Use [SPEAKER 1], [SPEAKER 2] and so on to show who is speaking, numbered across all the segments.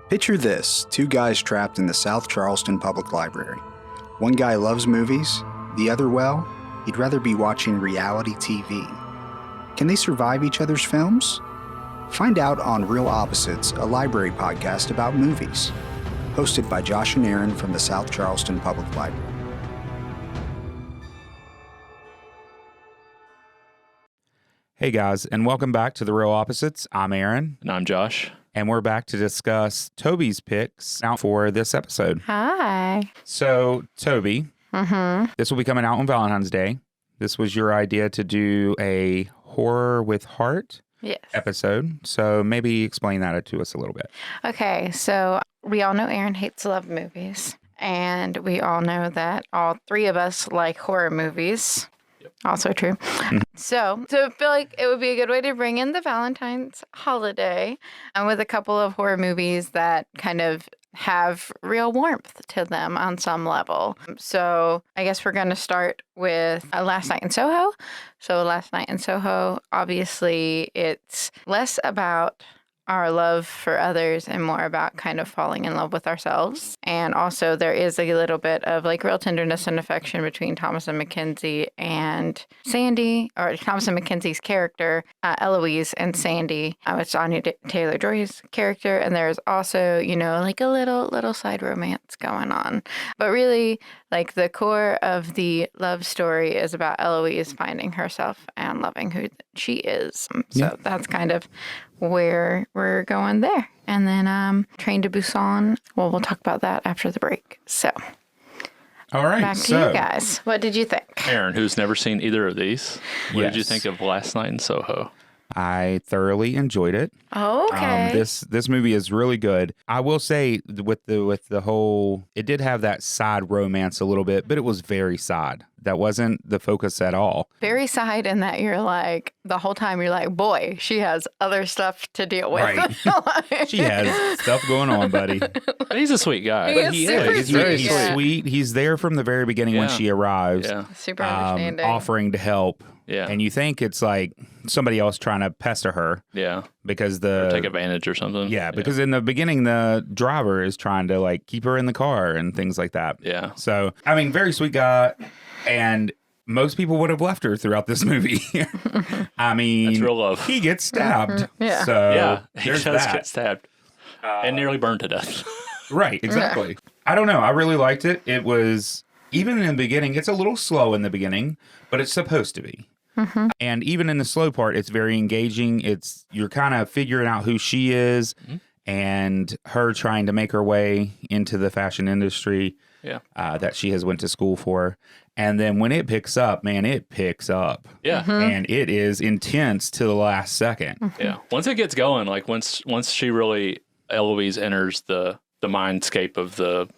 [SPEAKER 1] Picture this, two guys trapped in the South Charleston Public Library. One guy loves movies, the other, well, he'd rather be watching reality TV. Can they survive each other's films? Find out on Real Opposites, a library podcast about movies. Hosted by Josh and Aaron from the South Charleston Public Library.
[SPEAKER 2] Hey guys, and welcome back to The Real Opposites. I'm Aaron.
[SPEAKER 3] And I'm Josh.
[SPEAKER 2] And we're back to discuss Toby's picks out for this episode.
[SPEAKER 4] Hi.
[SPEAKER 2] So, Toby, this will be coming out on Valentine's Day. This was your idea to do a horror with heart episode. So maybe explain that to us a little bit.
[SPEAKER 4] Okay, so we all know Aaron hates to love movies. And we all know that all three of us like horror movies. Also true. So I feel like it would be a good way to bring in the Valentine's holiday with a couple of horror movies that kind of have real warmth to them on some level. So I guess we're going to start with Last Night in Soho. So Last Night in Soho, obviously it's less about our love for others and more about kind of falling in love with ourselves. And also there is a little bit of like real tenderness and affection between Thomas and Mackenzie and Sandy, or Thomas and Mackenzie's character, Eloise, and Sandy, which is Anya Taylor-Joy's character. And there's also, you know, like a little side romance going on. But really, like the core of the love story is about Eloise finding herself and loving who she is. So that's kind of where we're going there. And then Train to Busan, well, we'll talk about that after the break. So,
[SPEAKER 2] all right,
[SPEAKER 4] back to you guys. What did you think?
[SPEAKER 3] Aaron, who's never seen either of these, what did you think of Last Night in Soho?
[SPEAKER 2] I thoroughly enjoyed it.
[SPEAKER 4] Oh, okay.
[SPEAKER 2] This movie is really good. I will say with the whole, it did have that side romance a little bit, but it was very side. That wasn't the focus at all.
[SPEAKER 4] Very side in that you're like, the whole time you're like, boy, she has other stuff to deal with.
[SPEAKER 2] Right. She has stuff going on, buddy.
[SPEAKER 3] But he's a sweet guy.
[SPEAKER 4] He is.
[SPEAKER 2] He's very sweet. He's there from the very beginning when she arrives.
[SPEAKER 3] Yeah.
[SPEAKER 4] Super understanding.
[SPEAKER 2] Offering to help.
[SPEAKER 3] Yeah.
[SPEAKER 2] And you think it's like somebody else trying to pester her.
[SPEAKER 3] Yeah.
[SPEAKER 2] Because
[SPEAKER 3] or take advantage or something.
[SPEAKER 2] Yeah, because in the beginning, the driver is trying to like keep her in the car and things like that.
[SPEAKER 3] Yeah.
[SPEAKER 2] So, I mean, very sweet guy. And most people would have left her throughout this movie. I mean,
[SPEAKER 3] that's real love.
[SPEAKER 2] He gets stabbed.
[SPEAKER 4] Yeah.
[SPEAKER 2] So
[SPEAKER 3] he does get stabbed and nearly burned to death.
[SPEAKER 2] Right, exactly. I don't know. I really liked it. It was, even in the beginning, it's a little slow in the beginning, but it's supposed to be. And even in the slow part, it's very engaging. You're kind of figuring out who she is and her trying to make her way into the fashion industry that she has went to school for. And then when it picks up, man, it picks up.
[SPEAKER 3] Yeah.
[SPEAKER 2] And it is intense to the last second.
[SPEAKER 3] Yeah. Once it gets going, like once she really, Eloise enters the mindscape of the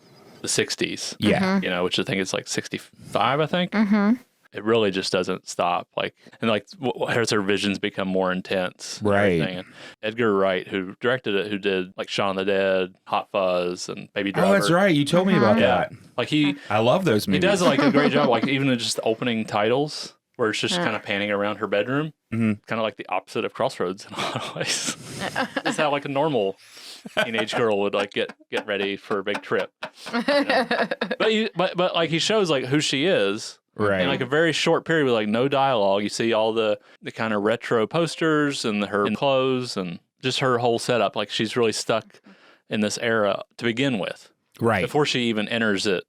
[SPEAKER 3] 60s.
[SPEAKER 2] Yeah.
[SPEAKER 3] You know, which I think is like 65, I think. It really just doesn't stop. Like, and like as her visions become more intense.
[SPEAKER 2] Right.
[SPEAKER 3] And Edgar Wright, who directed it, who did like Shaun of the Dead, Hot Fuzz, and Baby Driver.
[SPEAKER 2] Oh, that's right. You told me about that.
[SPEAKER 3] Like
[SPEAKER 2] I love those movies.
[SPEAKER 3] He does like a great job. Like even in just the opening titles, where it's just kind of panning around her bedroom, kind of like the opposite of Crossroads in a lot of ways. It's how like a normal teenage girl would like get ready for a big trip. You know? But like he shows like who she is.
[SPEAKER 2] Right.
[SPEAKER 3] In like a very short period with like no dialogue. You see all the kind of retro posters and her clothes and just her whole setup. Like she's really stuck in this era to begin with.
[SPEAKER 2] Right.
[SPEAKER 3] Before she even enters it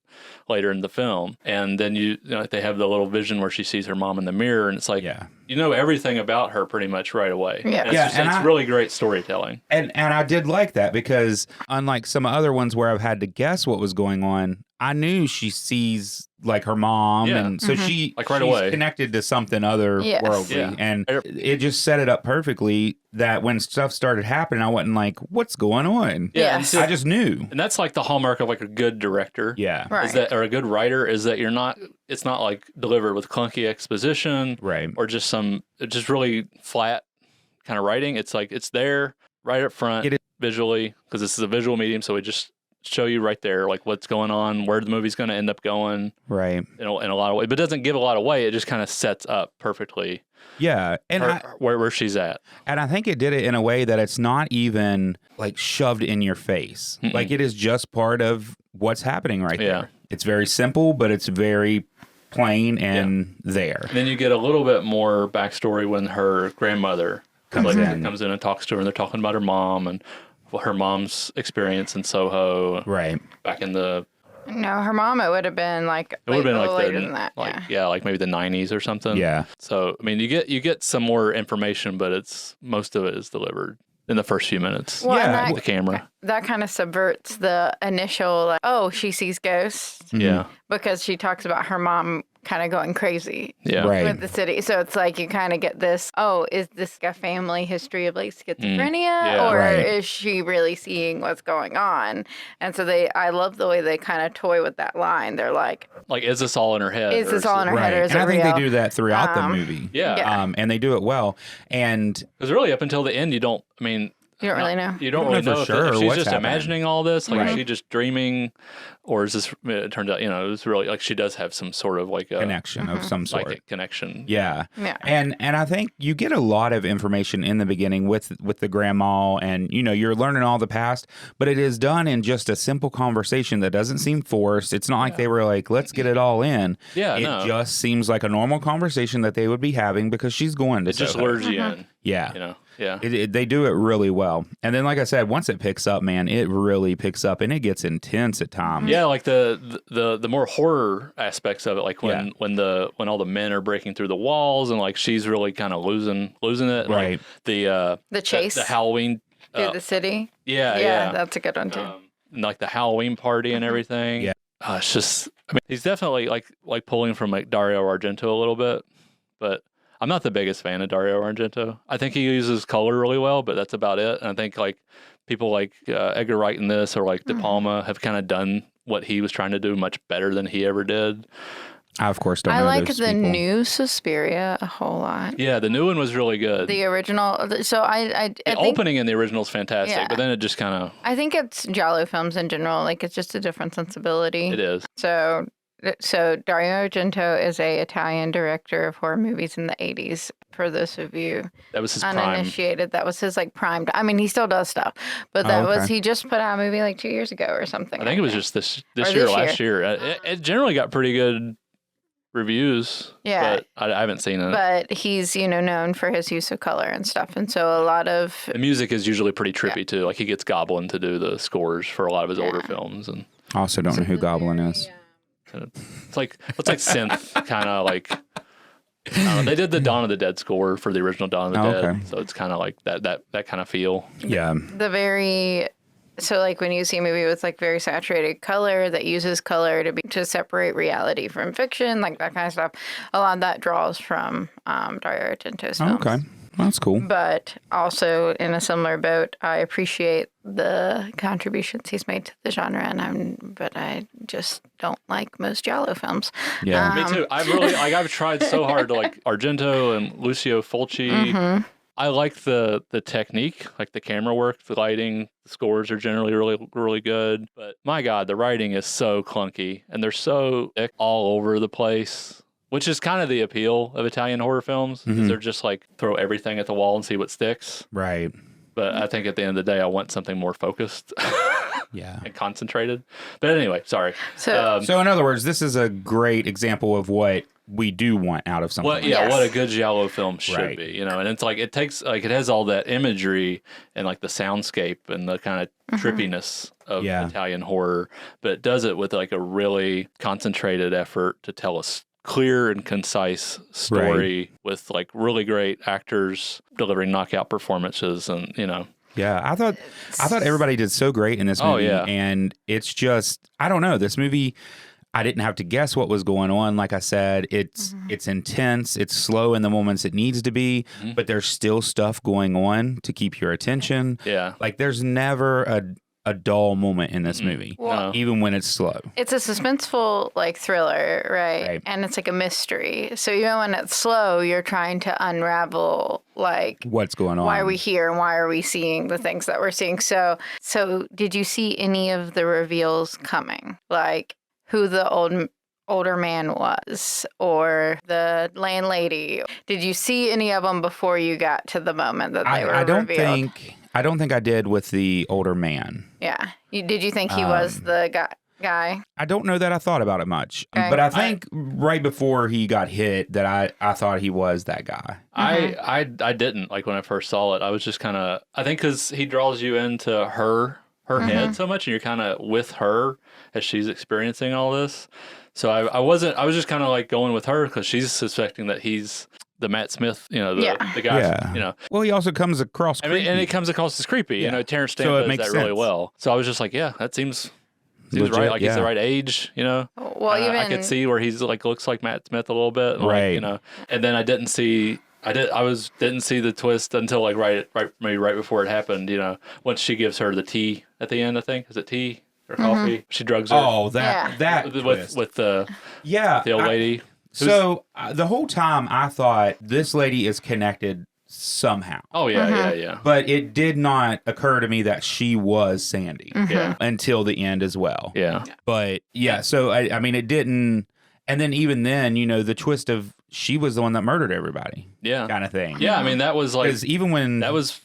[SPEAKER 3] later in the film. And then you know, they have the little vision where she sees her mom in the mirror and it's like, you know everything about her pretty much right away.
[SPEAKER 4] Yeah.
[SPEAKER 3] And it's really great storytelling.
[SPEAKER 2] And I did like that because unlike some other ones where I've had to guess what was going on, I knew she sees like her mom, and so she's
[SPEAKER 3] away
[SPEAKER 2] connected to something otherworldly, and it just set it up perfectly that when stuff started happening, I wasn't like, "What's going on?"
[SPEAKER 4] Yeah,
[SPEAKER 2] I just knew,
[SPEAKER 3] and that's like the hallmark of like a good director, is that, or a good writer, is that it's not like delivered with clunky exposition,
[SPEAKER 2] right,
[SPEAKER 3] or just really flat kind of writing. It's like it's there right up front visually because this is a visual medium, so we just show you right there, like what's going on, where the movie's going to end up going.
[SPEAKER 2] Right.
[SPEAKER 3] In a lot of ways, but it doesn't give a lot away. It just kind of sets up perfectly.
[SPEAKER 2] Yeah. And
[SPEAKER 3] where she's at.
[SPEAKER 2] And I think it did it in a way that it's not even like shoved in your face.
[SPEAKER 3] Mm-mm.
[SPEAKER 2] Like it is just part of what's happening right
[SPEAKER 3] Yeah.
[SPEAKER 2] there. It's very simple, but it's very plain and there.
[SPEAKER 3] And then you get a little bit more backstory when her grandmother comes in and talks to her, and they're talking about her mom and her mom's experience in Soho.
[SPEAKER 2] Right.
[SPEAKER 3] Back in the...
[SPEAKER 4] No, her mom, it would have been like
[SPEAKER 3] It would have been like
[SPEAKER 4] later than that.
[SPEAKER 3] like maybe the 90s or something.
[SPEAKER 2] Yeah.
[SPEAKER 3] So, I mean, you get some more information, but most of it is delivered in the first few minutes.
[SPEAKER 4] Well, and
[SPEAKER 3] with the camera.
[SPEAKER 4] That kind of subverts the initial, like, oh, she sees ghosts.
[SPEAKER 3] Yeah.
[SPEAKER 4] Because she talks about her mom kind of going crazy
[SPEAKER 2] Right.
[SPEAKER 4] with the city. So it's like you kind of get this, oh, is this a family history of like schizophrenia? Or is she really seeing what's going on? And so I love the way they kind of toy with that line. They're like,
[SPEAKER 3] is this all in her head?
[SPEAKER 4] Is this all in her head or is
[SPEAKER 2] and
[SPEAKER 4] it
[SPEAKER 2] I think
[SPEAKER 4] real?
[SPEAKER 2] they do that throughout the movie.
[SPEAKER 3] Yeah.
[SPEAKER 2] And they do it well. And
[SPEAKER 3] because really up until the end, you don't really know. You don't really know
[SPEAKER 2] for
[SPEAKER 3] if
[SPEAKER 2] sure
[SPEAKER 3] she's
[SPEAKER 2] what's
[SPEAKER 3] just
[SPEAKER 2] happening.
[SPEAKER 3] imagining all this. Like,
[SPEAKER 2] Right.
[SPEAKER 3] is she just dreaming? Or is this, it turned out, it was really like she does have some sort of like a
[SPEAKER 2] connection of some sort.
[SPEAKER 3] psychic connection.
[SPEAKER 2] Yeah.
[SPEAKER 4] Yeah.
[SPEAKER 2] And I think you get a lot of information in the beginning with the grandma, and you're learning all the past, but it is done in just a simple conversation that doesn't seem forced. It's not like they were like, let's get it all in.
[SPEAKER 3] Yeah,
[SPEAKER 2] It just seems like a normal conversation that they would be having because she's going to
[SPEAKER 3] It just
[SPEAKER 2] Soho.
[SPEAKER 3] lures you in.
[SPEAKER 2] Yeah.
[SPEAKER 3] Yeah.
[SPEAKER 2] They do it really well. And then, like I said, once it picks up, man, it really picks up and it gets intense at times.
[SPEAKER 3] Yeah, like the more horror aspects of it, like when all the men are breaking through the walls and like she's really kind of losing it. And,
[SPEAKER 2] Right.
[SPEAKER 3] Like,
[SPEAKER 4] the chase
[SPEAKER 3] the Halloween
[SPEAKER 4] through the city.
[SPEAKER 3] Yeah.
[SPEAKER 4] That's a good one too.
[SPEAKER 3] And, like the Halloween party and everything.
[SPEAKER 2] Yeah.
[SPEAKER 3] It's just, he's definitely like pulling from like Dario Argento a little bit, but I'm not the biggest fan of Dario Argento. I think he uses color really well, but that's about it. And I think like people like Edgar Wright in this or like De Palma have kind of done what he was trying to do much better than he ever did.
[SPEAKER 2] I, of course, don't know
[SPEAKER 4] I like
[SPEAKER 2] those
[SPEAKER 4] the
[SPEAKER 2] people.
[SPEAKER 4] new Suspiria a whole lot.
[SPEAKER 3] Yeah, the new one was really good.
[SPEAKER 4] The original. So I
[SPEAKER 3] The
[SPEAKER 4] think,
[SPEAKER 3] opening in the original is fantastic,
[SPEAKER 4] Yeah.
[SPEAKER 3] but then it just kind of...
[SPEAKER 4] I think it's Giallo films in general. Like it's just a different sensibility.
[SPEAKER 3] It is.
[SPEAKER 4] So Dario Argento is a Italian director of horror movies in the 80s. For those of you
[SPEAKER 3] That was his prime.
[SPEAKER 4] uninitiated, that was his like prime. I mean, he still does stuff, but that was he just put out a movie like 2 years ago or something.
[SPEAKER 3] I think it was just this
[SPEAKER 4] Or
[SPEAKER 3] year or
[SPEAKER 4] this
[SPEAKER 3] last year. It generally got pretty good reviews.
[SPEAKER 4] Yeah.
[SPEAKER 3] But I haven't seen it.
[SPEAKER 4] But he's known for his use of color and stuff, and so a lot of
[SPEAKER 3] The music is usually pretty trippy too. Like he gets Goblin to do the scores for a lot of his older films, and
[SPEAKER 2] I also don't know who Goblin is.
[SPEAKER 3] it's like synth kind of like. I don't know, they did the Dawn of the Dead score for the original Dawn of the Dead,
[SPEAKER 2] okay.
[SPEAKER 3] so it's kind of like that kind of feel.
[SPEAKER 2] Yeah.
[SPEAKER 4] the very. So like when you see a movie with like very saturated color that uses color to separate reality from fiction, like that kind of stuff, a lot of that draws from Dario Argento's films.
[SPEAKER 2] Okay. Well, that's cool.
[SPEAKER 4] But also in a similar boat, I appreciate the contributions he's made to the genre, but I just don't like most Giallo films.
[SPEAKER 2] Yeah.
[SPEAKER 3] Me too. I've tried so hard to like Argento and Lucio Fulci. I like the technique, like the camera work, the lighting, the scores are generally really, really good. But my God, the writing is so clunky and they're so thick all over the place, which is kind of the appeal of Italian horror films. Is they're just like throw everything at the wall and see what sticks.
[SPEAKER 2] Right.
[SPEAKER 3] But I think at the end of the day, I want something more focused
[SPEAKER 2] Yeah.
[SPEAKER 3] and concentrated. But anyway, sorry.
[SPEAKER 4] So
[SPEAKER 2] So in other words, this is a great example of what we do want out of something.
[SPEAKER 3] What
[SPEAKER 4] Yes.
[SPEAKER 3] what a good Giallo film should
[SPEAKER 2] Right.
[SPEAKER 3] be, and it's like it takes like it has all that imagery and like the soundscape and the kind of trippiness of Italian horror, but it does it with like a really concentrated effort to tell a clear and concise story with like really great actors delivering knockout performances, and
[SPEAKER 2] Yeah, I thought everybody did so great in this movie.
[SPEAKER 3] yeah.
[SPEAKER 2] And it's just, I don't know, this movie, I didn't have to guess what was going on. Like I said, it's intense, it's slow in the moments it needs to be, but there's still stuff going on to keep your attention.
[SPEAKER 3] Yeah.
[SPEAKER 2] Like there's never a a dull moment in this movie,
[SPEAKER 4] Well,
[SPEAKER 2] even when it's slow.
[SPEAKER 4] it's a suspenseful like thriller, right? And it's like a mystery. So even when it's slow, you're trying to unravel like
[SPEAKER 2] What's going on?
[SPEAKER 4] why are we here and why are we seeing the things that we're seeing. So did you see any of the reveals coming? Like who the older man was or the landlady? Did you see any of them before you got to the moment that they were revealed?
[SPEAKER 2] I don't think I did with the older man.
[SPEAKER 4] Yeah. Did you think he was the guy?
[SPEAKER 2] I don't know that I thought about it much,
[SPEAKER 4] Okay.
[SPEAKER 2] but I think right before he got hit that I thought he was that guy.
[SPEAKER 3] I didn't like when I first saw it. I was just kind of, I think because he draws you into her head so much, and you're kind of with her as she's experiencing all this. So I was just kind of like going with her because she's suspecting that he's the Matt Smith, the guy,
[SPEAKER 2] Well, he also comes across creepy.
[SPEAKER 3] I mean, and it comes across as creepy. Terrence Stamp does that really well. So I was just like, yeah, that seems legit, right. Like he's the right age,
[SPEAKER 4] Well,
[SPEAKER 3] I could see where he's like looks like Matt Smith a little bit,
[SPEAKER 2] right?
[SPEAKER 3] And then I didn't see the twist until like maybe right before it happened. Once she gives her the tea at the end, I think is it tea or coffee? She drugs her.
[SPEAKER 2] Oh, that
[SPEAKER 3] with the old lady.
[SPEAKER 2] So the whole time I thought this lady is connected somehow.
[SPEAKER 3] Oh yeah.
[SPEAKER 2] But it did not occur to me that she was Sandy until the end as well.
[SPEAKER 3] Yeah.
[SPEAKER 2] But yeah, so I mean it didn't. And then even then, the twist of she was the one that murdered everybody.
[SPEAKER 3] Yeah.
[SPEAKER 2] Kind of thing.
[SPEAKER 3] Yeah, I mean that was like
[SPEAKER 2] because even when
[SPEAKER 3] that was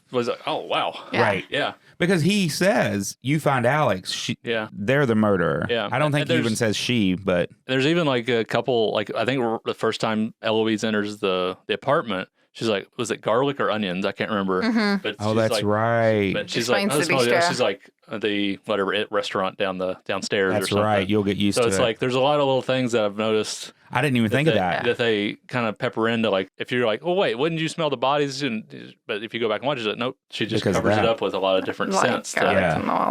[SPEAKER 3] oh wow.
[SPEAKER 4] Yeah.
[SPEAKER 2] Right.
[SPEAKER 3] Yeah.
[SPEAKER 2] Because he says, you find Alex, they're the murderer.
[SPEAKER 3] Yeah.
[SPEAKER 2] I don't think he even says she, but...
[SPEAKER 3] There's even like a couple, like I think the first time Eloise enters the apartment, she's like, was it garlic or onions? I can't remember. But
[SPEAKER 2] that's right.
[SPEAKER 3] But she's like, she's like the restaurant downstairs
[SPEAKER 2] that's
[SPEAKER 3] or something.
[SPEAKER 2] Right. You'll get used to it.
[SPEAKER 3] So it's like, there's a lot of little things that I've noticed.
[SPEAKER 2] I didn't even think of that.
[SPEAKER 3] That they kind of pepper into, like, if you're like, oh, wait, wouldn't you smell the bodies? But if you go back and watch it, nope, she just covers it up with a lot of different scents. But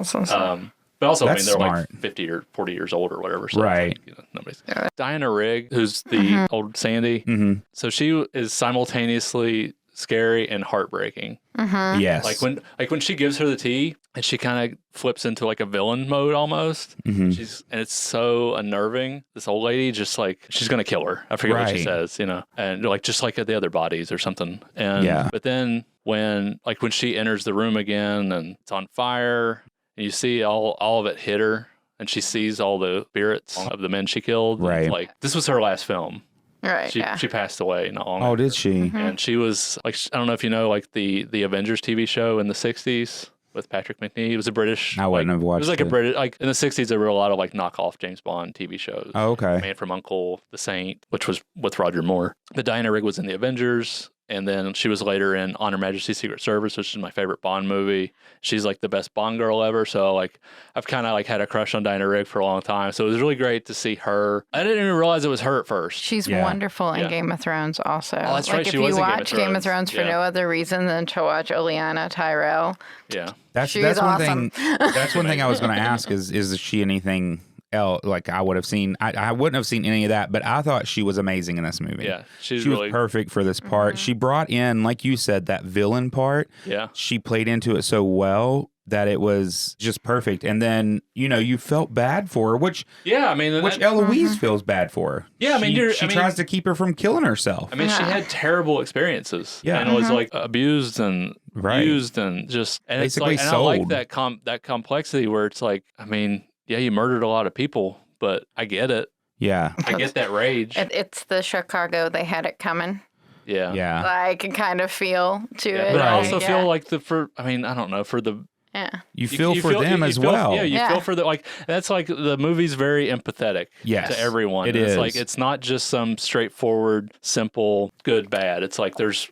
[SPEAKER 3] also, I mean, they're like 50 or 40 years old or whatever. So
[SPEAKER 2] right.
[SPEAKER 3] Like, nobody's... Diana Rigg, who's the old Sandy. Mm-hmm. So she is simultaneously scary and heartbreaking.
[SPEAKER 4] Mm-hmm.
[SPEAKER 2] Yes.
[SPEAKER 3] Like when she gives her the tea and she kind of flips into like a villain mode almost. Mm-hmm. And it's so unnerving. This old lady just like, she's going to kill her. I forget what she says, and like, just like the other bodies or something. And, but then when she enters the room again and it's on fire and you see all of it hit her and she sees all the spirits of the men she killed.
[SPEAKER 2] Right.
[SPEAKER 3] Like this was her last film.
[SPEAKER 4] Right.
[SPEAKER 3] She passed away not long ago.
[SPEAKER 2] Oh, did she?
[SPEAKER 4] Mm-hmm.
[SPEAKER 3] And she was like, I don't know if you know, like the Avengers TV show in the 60s with Patrick McNee. He was a British.
[SPEAKER 2] I wouldn't have watched it.
[SPEAKER 3] It was like a British, like in the 60s, there were a lot of like knockoff James Bond TV shows.
[SPEAKER 2] Oh, okay.
[SPEAKER 3] Man from U.N.C.L.E., The Saint, which was with Roger Moore. But Diana Rigg was in the Avengers. And then she was later in On Her Majesty's Secret Service, which is my favorite Bond movie. She's like the best Bond girl ever. So like I've kind of like had a crush on Diana Rigg for a long time. So it was really great to see her. I didn't even realize it was her at first.
[SPEAKER 4] She's wonderful in Game of Thrones also.
[SPEAKER 3] Oh, that's
[SPEAKER 4] like
[SPEAKER 3] right.
[SPEAKER 4] If
[SPEAKER 3] She
[SPEAKER 4] you
[SPEAKER 3] was in
[SPEAKER 4] watch Game of Thrones for no other reason than to watch Olenna Tyrell.
[SPEAKER 3] Yeah.
[SPEAKER 2] That's
[SPEAKER 4] awesome.
[SPEAKER 2] one thing. That's one thing I was going to ask is she anything else? Like I would have seen, I wouldn't have seen any of that, but I thought she was amazing in this movie.
[SPEAKER 3] Yeah.
[SPEAKER 2] She was perfect for this part. She brought in, like you said, that villain part.
[SPEAKER 3] Yeah.
[SPEAKER 2] She played into it so well that it was just perfect. And then, you felt bad for her, which Eloise feels bad for her.
[SPEAKER 3] Yeah, I mean,
[SPEAKER 2] she tries to keep her from killing herself.
[SPEAKER 3] I mean, she had terrible experiences.
[SPEAKER 2] Yeah.
[SPEAKER 3] And was like abused and used and just, and
[SPEAKER 2] basically
[SPEAKER 3] it's like,
[SPEAKER 2] sold.
[SPEAKER 3] and I like that complexity where it's like, I mean, yeah, you murdered a lot of people, but I get it.
[SPEAKER 2] Yeah.
[SPEAKER 3] I get that rage.
[SPEAKER 4] It's the Chicago, they had it coming.
[SPEAKER 3] Yeah.
[SPEAKER 2] Yeah.
[SPEAKER 4] I can kind of feel to it.
[SPEAKER 3] But I also feel like I don't know, for the...
[SPEAKER 4] Yeah.
[SPEAKER 2] You feel for them as well.
[SPEAKER 3] Yeah, you feel for the, like, that's like, the movie's very empathetic to everyone.
[SPEAKER 2] It is.
[SPEAKER 3] It's like, it's not just some straightforward, simple, good, bad. It's like, this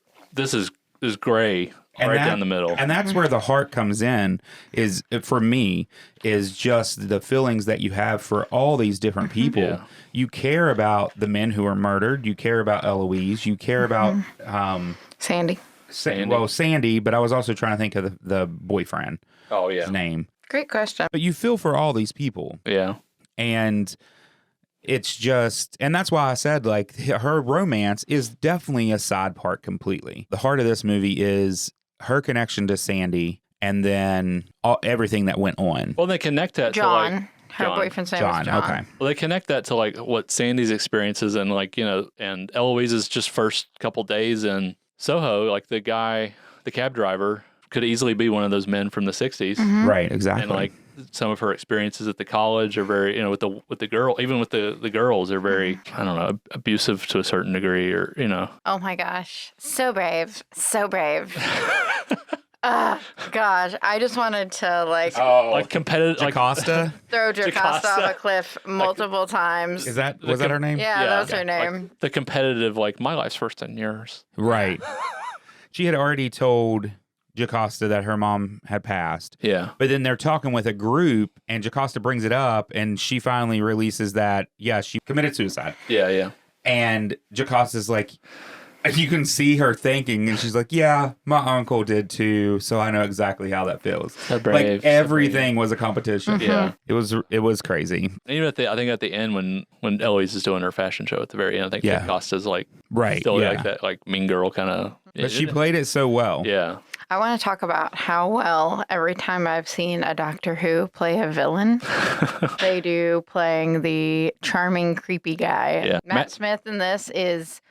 [SPEAKER 3] is gray. Down the middle.
[SPEAKER 2] And that's where the heart comes in, is for me, is just the feelings that you have for all these different people.
[SPEAKER 3] Yeah.
[SPEAKER 2] You care about the men who are murdered. You care about Eloise. You care about
[SPEAKER 4] Sandy.
[SPEAKER 2] Sandy, but I was also trying to think of the boyfriend.
[SPEAKER 3] Oh, yeah.
[SPEAKER 2] His name.
[SPEAKER 4] Great question.
[SPEAKER 2] But you feel for all these people.
[SPEAKER 3] Yeah.
[SPEAKER 2] And it's just, and that's why I said, like, her romance is definitely a side part completely. The heart of this movie is her connection to Sandy and then everything that went on.
[SPEAKER 3] Well, they connect that
[SPEAKER 4] John.
[SPEAKER 3] to like
[SPEAKER 4] Her boyfriend's name
[SPEAKER 2] John,
[SPEAKER 4] was John.
[SPEAKER 2] okay.
[SPEAKER 3] Well, they connect that to like what Sandy's experiences and like, and Eloise's just first couple days in Soho, like the cab driver could easily be one of those men from the 60s.
[SPEAKER 4] Mm-hmm.
[SPEAKER 2] Right, exactly.
[SPEAKER 3] And like some of her experiences at the college are very, with the girl, even with the girls are very, I don't know, abusive to a certain degree or,
[SPEAKER 4] Oh my gosh. So brave. So brave. Gosh, I just wanted to like
[SPEAKER 3] like competitive, like
[SPEAKER 2] Jocasta?
[SPEAKER 4] throw Jocasta off a
[SPEAKER 3] Jocasta.
[SPEAKER 4] cliff multiple times.
[SPEAKER 2] Was that her name?
[SPEAKER 4] Yeah, that was her name.
[SPEAKER 3] like the competitive, like my life's worse than yours.
[SPEAKER 2] Right. She had already told Jocasta that her mom had passed.
[SPEAKER 3] Yeah.
[SPEAKER 2] But then they're talking with a group, and Jocasta brings it up, and she finally releases that, yeah, she committed suicide.
[SPEAKER 3] Yeah, yeah.
[SPEAKER 2] And Jocasta's like, you can see her thinking, and she's like, yeah, my uncle did too, so I know exactly how that feels.
[SPEAKER 3] So brave,
[SPEAKER 2] like
[SPEAKER 3] so
[SPEAKER 2] everything was a competition.
[SPEAKER 3] Yeah.
[SPEAKER 2] It was crazy.
[SPEAKER 3] And even I think at the end when Eloise is doing her fashion show at the very end, I think Jocasta's like still like that like mean girl kind of.
[SPEAKER 2] But she played it so well.
[SPEAKER 3] Yeah.
[SPEAKER 4] I want to talk about how well every time I've seen a Doctor Who play a villain, they do playing the charming, creepy guy.
[SPEAKER 3] Yeah.
[SPEAKER 4] Matt Smith in this is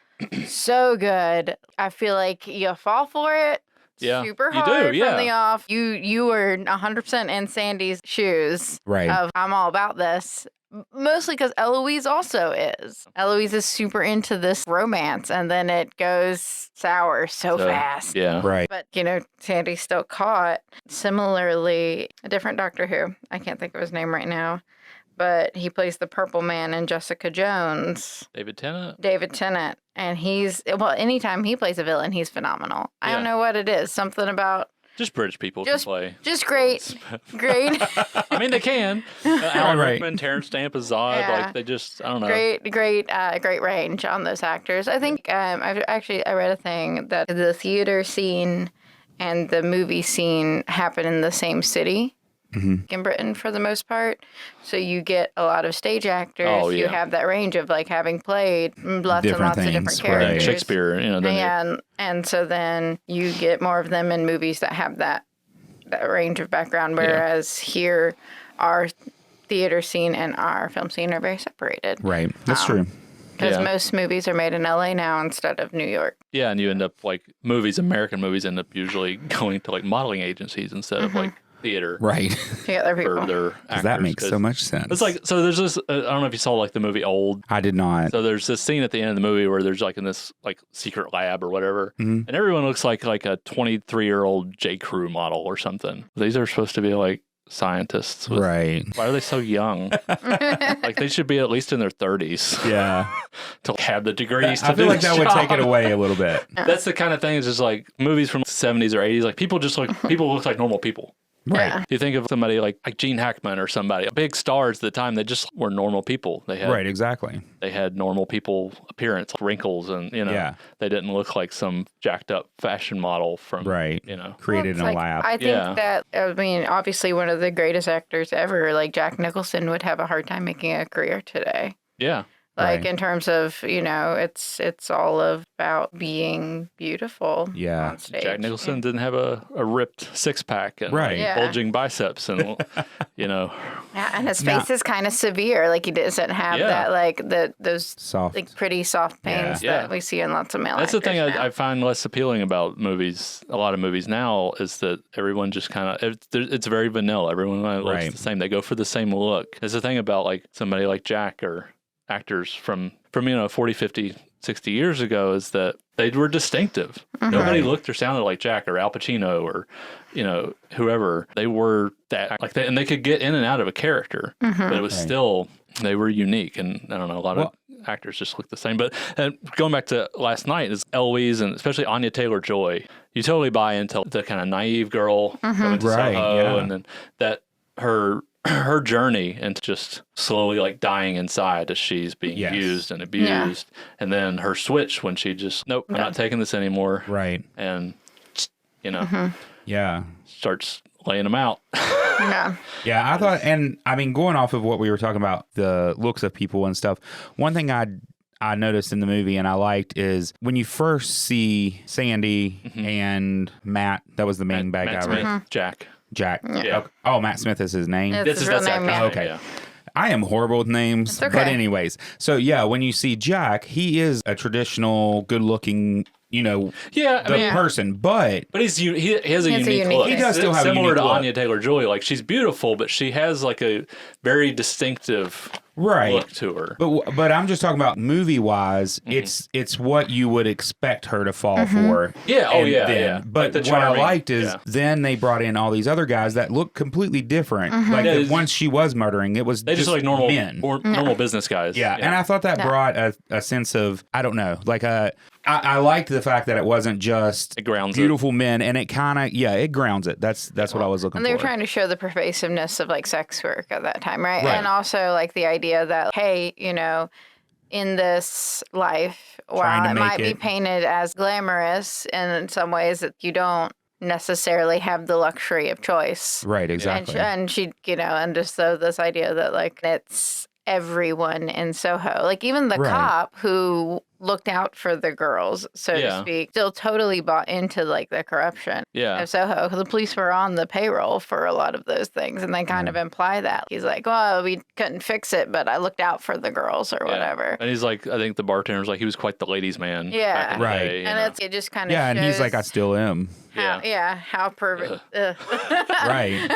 [SPEAKER 4] so good. I feel like you fall for it.
[SPEAKER 3] Yeah,
[SPEAKER 4] Super
[SPEAKER 3] you do,
[SPEAKER 4] hard
[SPEAKER 3] yeah.
[SPEAKER 4] from the off. You were 100% in Sandy's shoes.
[SPEAKER 2] Right.
[SPEAKER 4] Of I'm all about this. Mostly because Eloise also is. Eloise is super into this romance, and then it goes sour so fast.
[SPEAKER 3] Yeah.
[SPEAKER 2] Right.
[SPEAKER 4] But, Sandy's still caught. Similarly, a different Doctor Who. I can't think of his name right now. But he plays the Purple Man in Jessica Jones.
[SPEAKER 3] David
[SPEAKER 4] Tennant. And anytime he plays a villain, he's phenomenal. I don't know what it is. Something about...
[SPEAKER 3] Just British people can play.
[SPEAKER 4] Just great. Great.
[SPEAKER 3] I mean, they can. Alan
[SPEAKER 2] Right.
[SPEAKER 3] Rickman, Terrence Stamp, Zod.
[SPEAKER 4] Yeah.
[SPEAKER 3] Like, they just, I don't know.
[SPEAKER 4] Great range on those actors. I think I read a thing that the theater scene and the movie scene happen in the same city in Britain for the most part. So you get a lot of stage actors.
[SPEAKER 3] Oh, yeah.
[SPEAKER 4] You have that range of like having played lots
[SPEAKER 2] Different
[SPEAKER 4] and lots of
[SPEAKER 2] things,
[SPEAKER 4] different
[SPEAKER 2] right.
[SPEAKER 4] characters.
[SPEAKER 3] Shakespeare,
[SPEAKER 4] And so then you get more of them in movies that have that range of background, whereas here our theater scene and our film scene are very separated.
[SPEAKER 2] Right. That's true.
[SPEAKER 4] Because most movies are made in LA now instead of New York.
[SPEAKER 3] Yeah, and you end up like American movies end up usually going to like modeling agencies instead of like theater.
[SPEAKER 2] Right.
[SPEAKER 4] To get their people.
[SPEAKER 3] For their actors.
[SPEAKER 2] That makes so much sense.
[SPEAKER 3] It's like, so there's this, I don't know if you saw like the movie Old.
[SPEAKER 2] I did not.
[SPEAKER 3] So there's this scene at the end of the movie where there's like in this like secret lab or whatever, and everyone looks like a 23-year-old J. Crew model or something. These are supposed to be like scientists.
[SPEAKER 2] Right.
[SPEAKER 3] Why are they so young? Like they should be at least in their 30s
[SPEAKER 2] Yeah.
[SPEAKER 3] to have the degrees.
[SPEAKER 2] I feel like that would take it away a little bit.
[SPEAKER 3] That's the kind of thing. It's just like movies from the 70s or 80s. Like people look like normal people.
[SPEAKER 2] Right.
[SPEAKER 4] Yeah.
[SPEAKER 3] You think of somebody like Gene Hackman or somebody, big stars at the time, they just were normal people. They had
[SPEAKER 2] Right, exactly.
[SPEAKER 3] they had normal people appearance, wrinkles, and they didn't look like some jacked up fashion model from
[SPEAKER 2] Right. Created in a lab.
[SPEAKER 4] I think that, obviously one of the greatest actors ever, like Jack Nicholson, would have a hard time making a career today.
[SPEAKER 3] Yeah.
[SPEAKER 4] Like
[SPEAKER 2] Right.
[SPEAKER 4] in terms of, it's all about being beautiful
[SPEAKER 2] Yeah.
[SPEAKER 4] on stage.
[SPEAKER 3] Jack Nicholson didn't have a ripped six pack and
[SPEAKER 2] Right.
[SPEAKER 3] like,
[SPEAKER 4] Yeah.
[SPEAKER 3] bulging biceps and
[SPEAKER 4] Yeah, and his face is kind of severe. Like he doesn't have that, like those
[SPEAKER 2] Soft.
[SPEAKER 4] like pretty soft pains
[SPEAKER 3] Yeah.
[SPEAKER 4] that we see in lots of male
[SPEAKER 3] That's the
[SPEAKER 4] actors
[SPEAKER 3] thing
[SPEAKER 4] now.
[SPEAKER 3] I find less appealing about movies. A lot of movies now is that everyone just kind of it's very vanilla. Everyone looks
[SPEAKER 2] Right.
[SPEAKER 3] the same. They go for the same look. There's the thing about like somebody like Jack or actors from 40, 50, 60 years ago is that they were distinctive. Nobody looked or sounded like Jack or Al Pacino or whoever. They were that like that, and they could get in and out of a character, but it was still they were unique. And I don't know, a lot of actors just look the same. But going back to last night, is Eloise and especially Anya Taylor-Joy. You totally buy into the kind of naive girl going to
[SPEAKER 2] Right,
[SPEAKER 3] Soho,
[SPEAKER 2] yeah.
[SPEAKER 3] and then that her journey into just slowly like dying inside as she's being
[SPEAKER 2] Yes.
[SPEAKER 3] used and abused, and then her switch when she just I'm not taking this anymore,
[SPEAKER 2] Right.
[SPEAKER 3] and
[SPEAKER 2] Yeah.
[SPEAKER 3] starts laying them out.
[SPEAKER 4] Yeah.
[SPEAKER 2] Yeah, I thought, and I mean, going off of what we were talking about, the looks of people and stuff, one thing I I noticed in the movie and I liked is when you first see Sandy and Matt, that was the main bad guy,
[SPEAKER 3] Smith,
[SPEAKER 2] right?
[SPEAKER 3] Jack.
[SPEAKER 2] Jack.
[SPEAKER 3] Yeah.
[SPEAKER 2] Oh, Matt Smith is his name.
[SPEAKER 4] It's his real name, yeah.
[SPEAKER 2] Okay.
[SPEAKER 3] Yeah.
[SPEAKER 2] I am horrible with names.
[SPEAKER 4] It's okay.
[SPEAKER 2] But anyways, so yeah, when you see Jack, he is a traditional, good-looking,
[SPEAKER 3] Yeah,
[SPEAKER 2] person. But
[SPEAKER 3] he has a unique look.
[SPEAKER 2] He does still have a
[SPEAKER 3] similar
[SPEAKER 2] unique
[SPEAKER 3] to
[SPEAKER 2] look.
[SPEAKER 3] Anya Taylor-Joy. Like she's beautiful, but she has like a very distinctive look to her.
[SPEAKER 2] But I'm just talking about movie-wise. It's what you would expect her to fall for.
[SPEAKER 3] Yeah.
[SPEAKER 2] And
[SPEAKER 3] Yeah.
[SPEAKER 2] then-
[SPEAKER 3] Yeah.
[SPEAKER 2] But
[SPEAKER 3] Like the
[SPEAKER 2] what I
[SPEAKER 3] charming-
[SPEAKER 2] liked is
[SPEAKER 3] yeah.
[SPEAKER 2] then they brought in all these other guys that look completely different. Like
[SPEAKER 3] Yeah,
[SPEAKER 2] once she was murdering, it was
[SPEAKER 3] They just like normal
[SPEAKER 2] men.
[SPEAKER 3] normal business guys.
[SPEAKER 2] Yeah, and I thought that brought a sense of, I don't know, like I liked the fact that it wasn't just
[SPEAKER 3] It grounds
[SPEAKER 2] beautiful men, and it kind of, it grounds it. That's what I was looking
[SPEAKER 4] And they
[SPEAKER 2] for.
[SPEAKER 4] were trying to show the pervasiveness of like sex work at that time, right?
[SPEAKER 2] Right.
[SPEAKER 4] And also like the idea that, hey, in this life,
[SPEAKER 2] Trying
[SPEAKER 4] while
[SPEAKER 2] to
[SPEAKER 4] it
[SPEAKER 2] make
[SPEAKER 4] might be
[SPEAKER 2] it-
[SPEAKER 4] painted as glamorous, and in some ways that you don't necessarily have the luxury of choice.
[SPEAKER 2] Right, exactly.
[SPEAKER 4] And she, and just this idea that like it's everyone in Soho, like even the
[SPEAKER 2] Right.
[SPEAKER 4] cop who looked out for the girls, so to
[SPEAKER 3] Yeah.
[SPEAKER 4] speak, still totally bought into like the corruption
[SPEAKER 3] Yeah.
[SPEAKER 4] of Soho, because the police were on the payroll for a lot of those things, and they kind of imply that he's like, well, we couldn't fix it, but I looked out for the girls or
[SPEAKER 3] Yeah.
[SPEAKER 4] whatever.
[SPEAKER 3] And he's like, I think the bartender's like, he was quite the ladies' man.
[SPEAKER 4] Yeah.
[SPEAKER 3] back in the
[SPEAKER 2] Right.
[SPEAKER 3] day,
[SPEAKER 4] And it just kind of
[SPEAKER 2] Yeah, and he's like, I
[SPEAKER 4] shows
[SPEAKER 2] still am.
[SPEAKER 4] how pervert.
[SPEAKER 2] Right.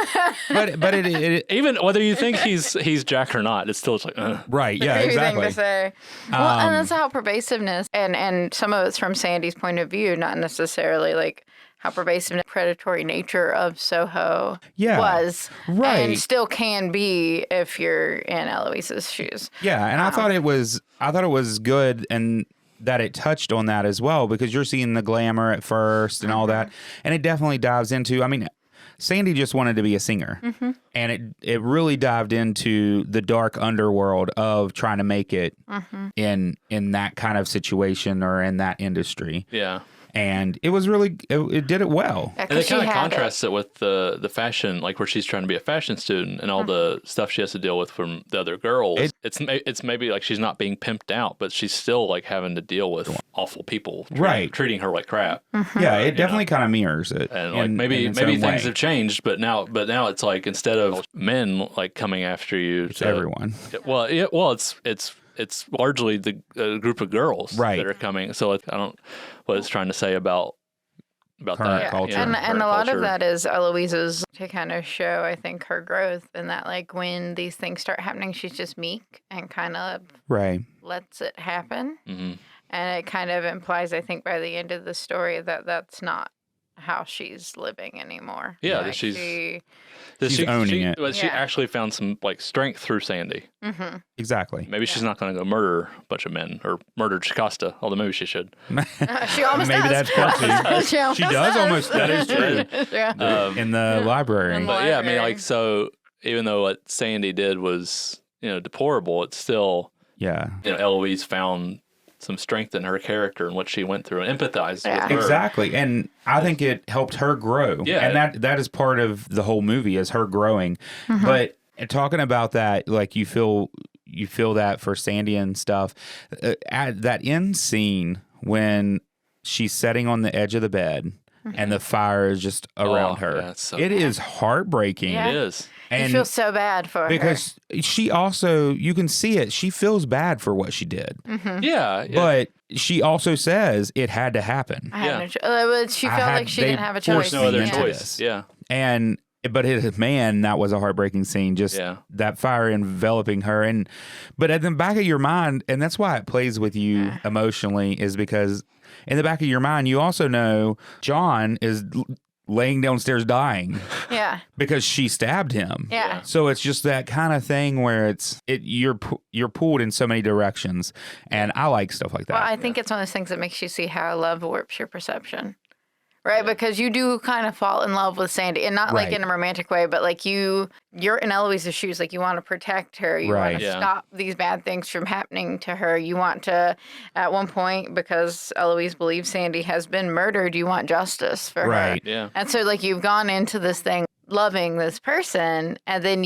[SPEAKER 2] But it
[SPEAKER 3] even whether you think he's Jack or not, it's still just like,
[SPEAKER 2] right, yeah,
[SPEAKER 4] Crazy
[SPEAKER 2] exactly.
[SPEAKER 4] thing to say. Well, and that's how pervasiveness, and some of it's from Sandy's point of view, not necessarily like how pervasive the predatory nature of Soho was,
[SPEAKER 2] right.
[SPEAKER 4] and still can be if you're in Eloise's shoes.
[SPEAKER 2] Yeah, and I thought it was good and that it touched on that as well, because you're seeing the glamour at first and all that, and it definitely dives into, I mean, Sandy just wanted to be a singer, and it really dived into the dark underworld of trying to make it in that kind of situation or in that industry.
[SPEAKER 3] yeah.
[SPEAKER 2] And it was really, it did it well.
[SPEAKER 4] Yeah,
[SPEAKER 3] And
[SPEAKER 4] 'cause
[SPEAKER 3] it
[SPEAKER 4] she
[SPEAKER 3] kind of
[SPEAKER 4] had
[SPEAKER 3] contrasts it with the fashion, like where she's trying to be a fashion student and all the stuff she has to deal with from the other girls. It's maybe like she's not being pimped out, but she's still like having to deal with awful people, treating her like crap.
[SPEAKER 2] Yeah, it definitely kind of mirrors it.
[SPEAKER 3] And like
[SPEAKER 2] in
[SPEAKER 3] maybe
[SPEAKER 2] its own
[SPEAKER 3] things
[SPEAKER 2] way.
[SPEAKER 3] have changed, but now it's like instead of men like coming after you,
[SPEAKER 2] It's everyone.
[SPEAKER 3] It's largely the group of girls
[SPEAKER 2] Right.
[SPEAKER 3] that are coming. So I don't what it's trying to say about
[SPEAKER 2] Current
[SPEAKER 3] that
[SPEAKER 2] culture.
[SPEAKER 4] And
[SPEAKER 3] current
[SPEAKER 4] a lot
[SPEAKER 3] culture.
[SPEAKER 4] of that is Eloise's to kind of show, I think, her growth, and that like when these things start happening, she's just meek and kind of
[SPEAKER 2] Right.
[SPEAKER 4] lets it happen.
[SPEAKER 3] Mhm.
[SPEAKER 4] And it kind of implies, I think, by the end of the story that that's not how she's living anymore.
[SPEAKER 3] Yeah,
[SPEAKER 4] Like,
[SPEAKER 3] that she's
[SPEAKER 2] She's
[SPEAKER 3] she,
[SPEAKER 2] owning it.
[SPEAKER 3] But she
[SPEAKER 4] Yeah.
[SPEAKER 3] actually found some like strength through Sandy.
[SPEAKER 2] Exactly.
[SPEAKER 3] Maybe she's not going to go murder a bunch of men or murder Jocasta, although maybe she should.
[SPEAKER 4] she almost
[SPEAKER 2] Maybe
[SPEAKER 4] does.
[SPEAKER 2] that's part two.
[SPEAKER 4] she almost
[SPEAKER 2] She does almost. That is true.
[SPEAKER 4] Yeah.
[SPEAKER 2] In the library.
[SPEAKER 4] In the
[SPEAKER 3] But yeah, I mean,
[SPEAKER 4] library.
[SPEAKER 3] like, so even though what Sandy did was, deplorable, it's still,
[SPEAKER 2] Yeah.
[SPEAKER 3] Eloise found some strength in her character and what she went through and empathized with her.
[SPEAKER 2] Exactly. And I think it helped her grow.
[SPEAKER 3] Yeah.
[SPEAKER 2] And that is part of the whole movie is her growing. But talking about that, like you feel that for Sandy and stuff, at that end scene when she's sitting on the edge of the bed and the fire is just around her.
[SPEAKER 3] yeah, it's so
[SPEAKER 2] it is heartbreaking.
[SPEAKER 4] Yeah.
[SPEAKER 3] It is.
[SPEAKER 2] And
[SPEAKER 4] you feel so bad for her.
[SPEAKER 2] because she also, you can see it, she feels bad for what she did.
[SPEAKER 3] Yeah.
[SPEAKER 2] But she also says it had to happen.
[SPEAKER 4] I had
[SPEAKER 3] Yeah.
[SPEAKER 4] no but she felt like she
[SPEAKER 2] they
[SPEAKER 4] didn't have a
[SPEAKER 2] forced
[SPEAKER 4] choice.
[SPEAKER 3] no other
[SPEAKER 2] me into
[SPEAKER 3] choice.
[SPEAKER 2] this.
[SPEAKER 3] Yeah.
[SPEAKER 2] And but man, that was a heartbreaking scene. Just
[SPEAKER 3] Yeah.
[SPEAKER 2] that fire enveloping her, but at the back of your mind, and that's why it plays with you emotionally, is because in the back of your mind, you also know John is laying downstairs dying
[SPEAKER 4] Yeah.
[SPEAKER 2] because she stabbed him.
[SPEAKER 4] Yeah.
[SPEAKER 2] So it's just that kind of thing where you're pulled in so many directions, and I like stuff like that.
[SPEAKER 4] Well, I think it's one of those things that makes you see how love warps your perception. Right? Because you do kind of fall in love with Sandy, and not like
[SPEAKER 2] Right.
[SPEAKER 4] in a romantic way, but like you're in Eloise's shoes. Like you want to protect her. You
[SPEAKER 2] Right.
[SPEAKER 4] want to
[SPEAKER 3] Yeah.
[SPEAKER 4] stop these bad things from happening to her. You want to, at one point, because Eloise believes Sandy has been murdered, you want justice for her.
[SPEAKER 2] Right.
[SPEAKER 3] Yeah.
[SPEAKER 4] And so like you've gone into this thing loving this person, and then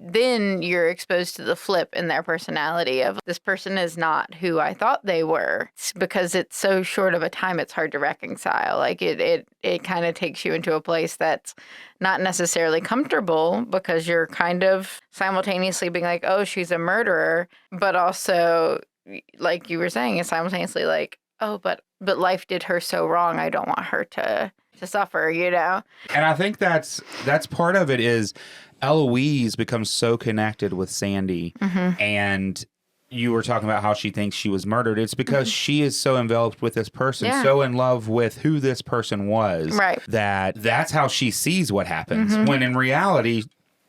[SPEAKER 4] then you're exposed to the flip in their personality of this person is not who I thought they were. It's because it's so short of a time, it's hard to reconcile. Like it kind of takes you into a place that's not necessarily comfortable because you're kind of simultaneously being like, oh, she's a murderer, but also, like you were saying, is simultaneously like, oh, but life did her so wrong. I don't want her to suffer, you know?
[SPEAKER 2] And I think that's part of it is Eloise becomes so connected with Sandy, and you were talking about how she thinks she was murdered. It's because she is so enveloped with this person, so in love with who this person was, that's how she sees what happens. When in reality,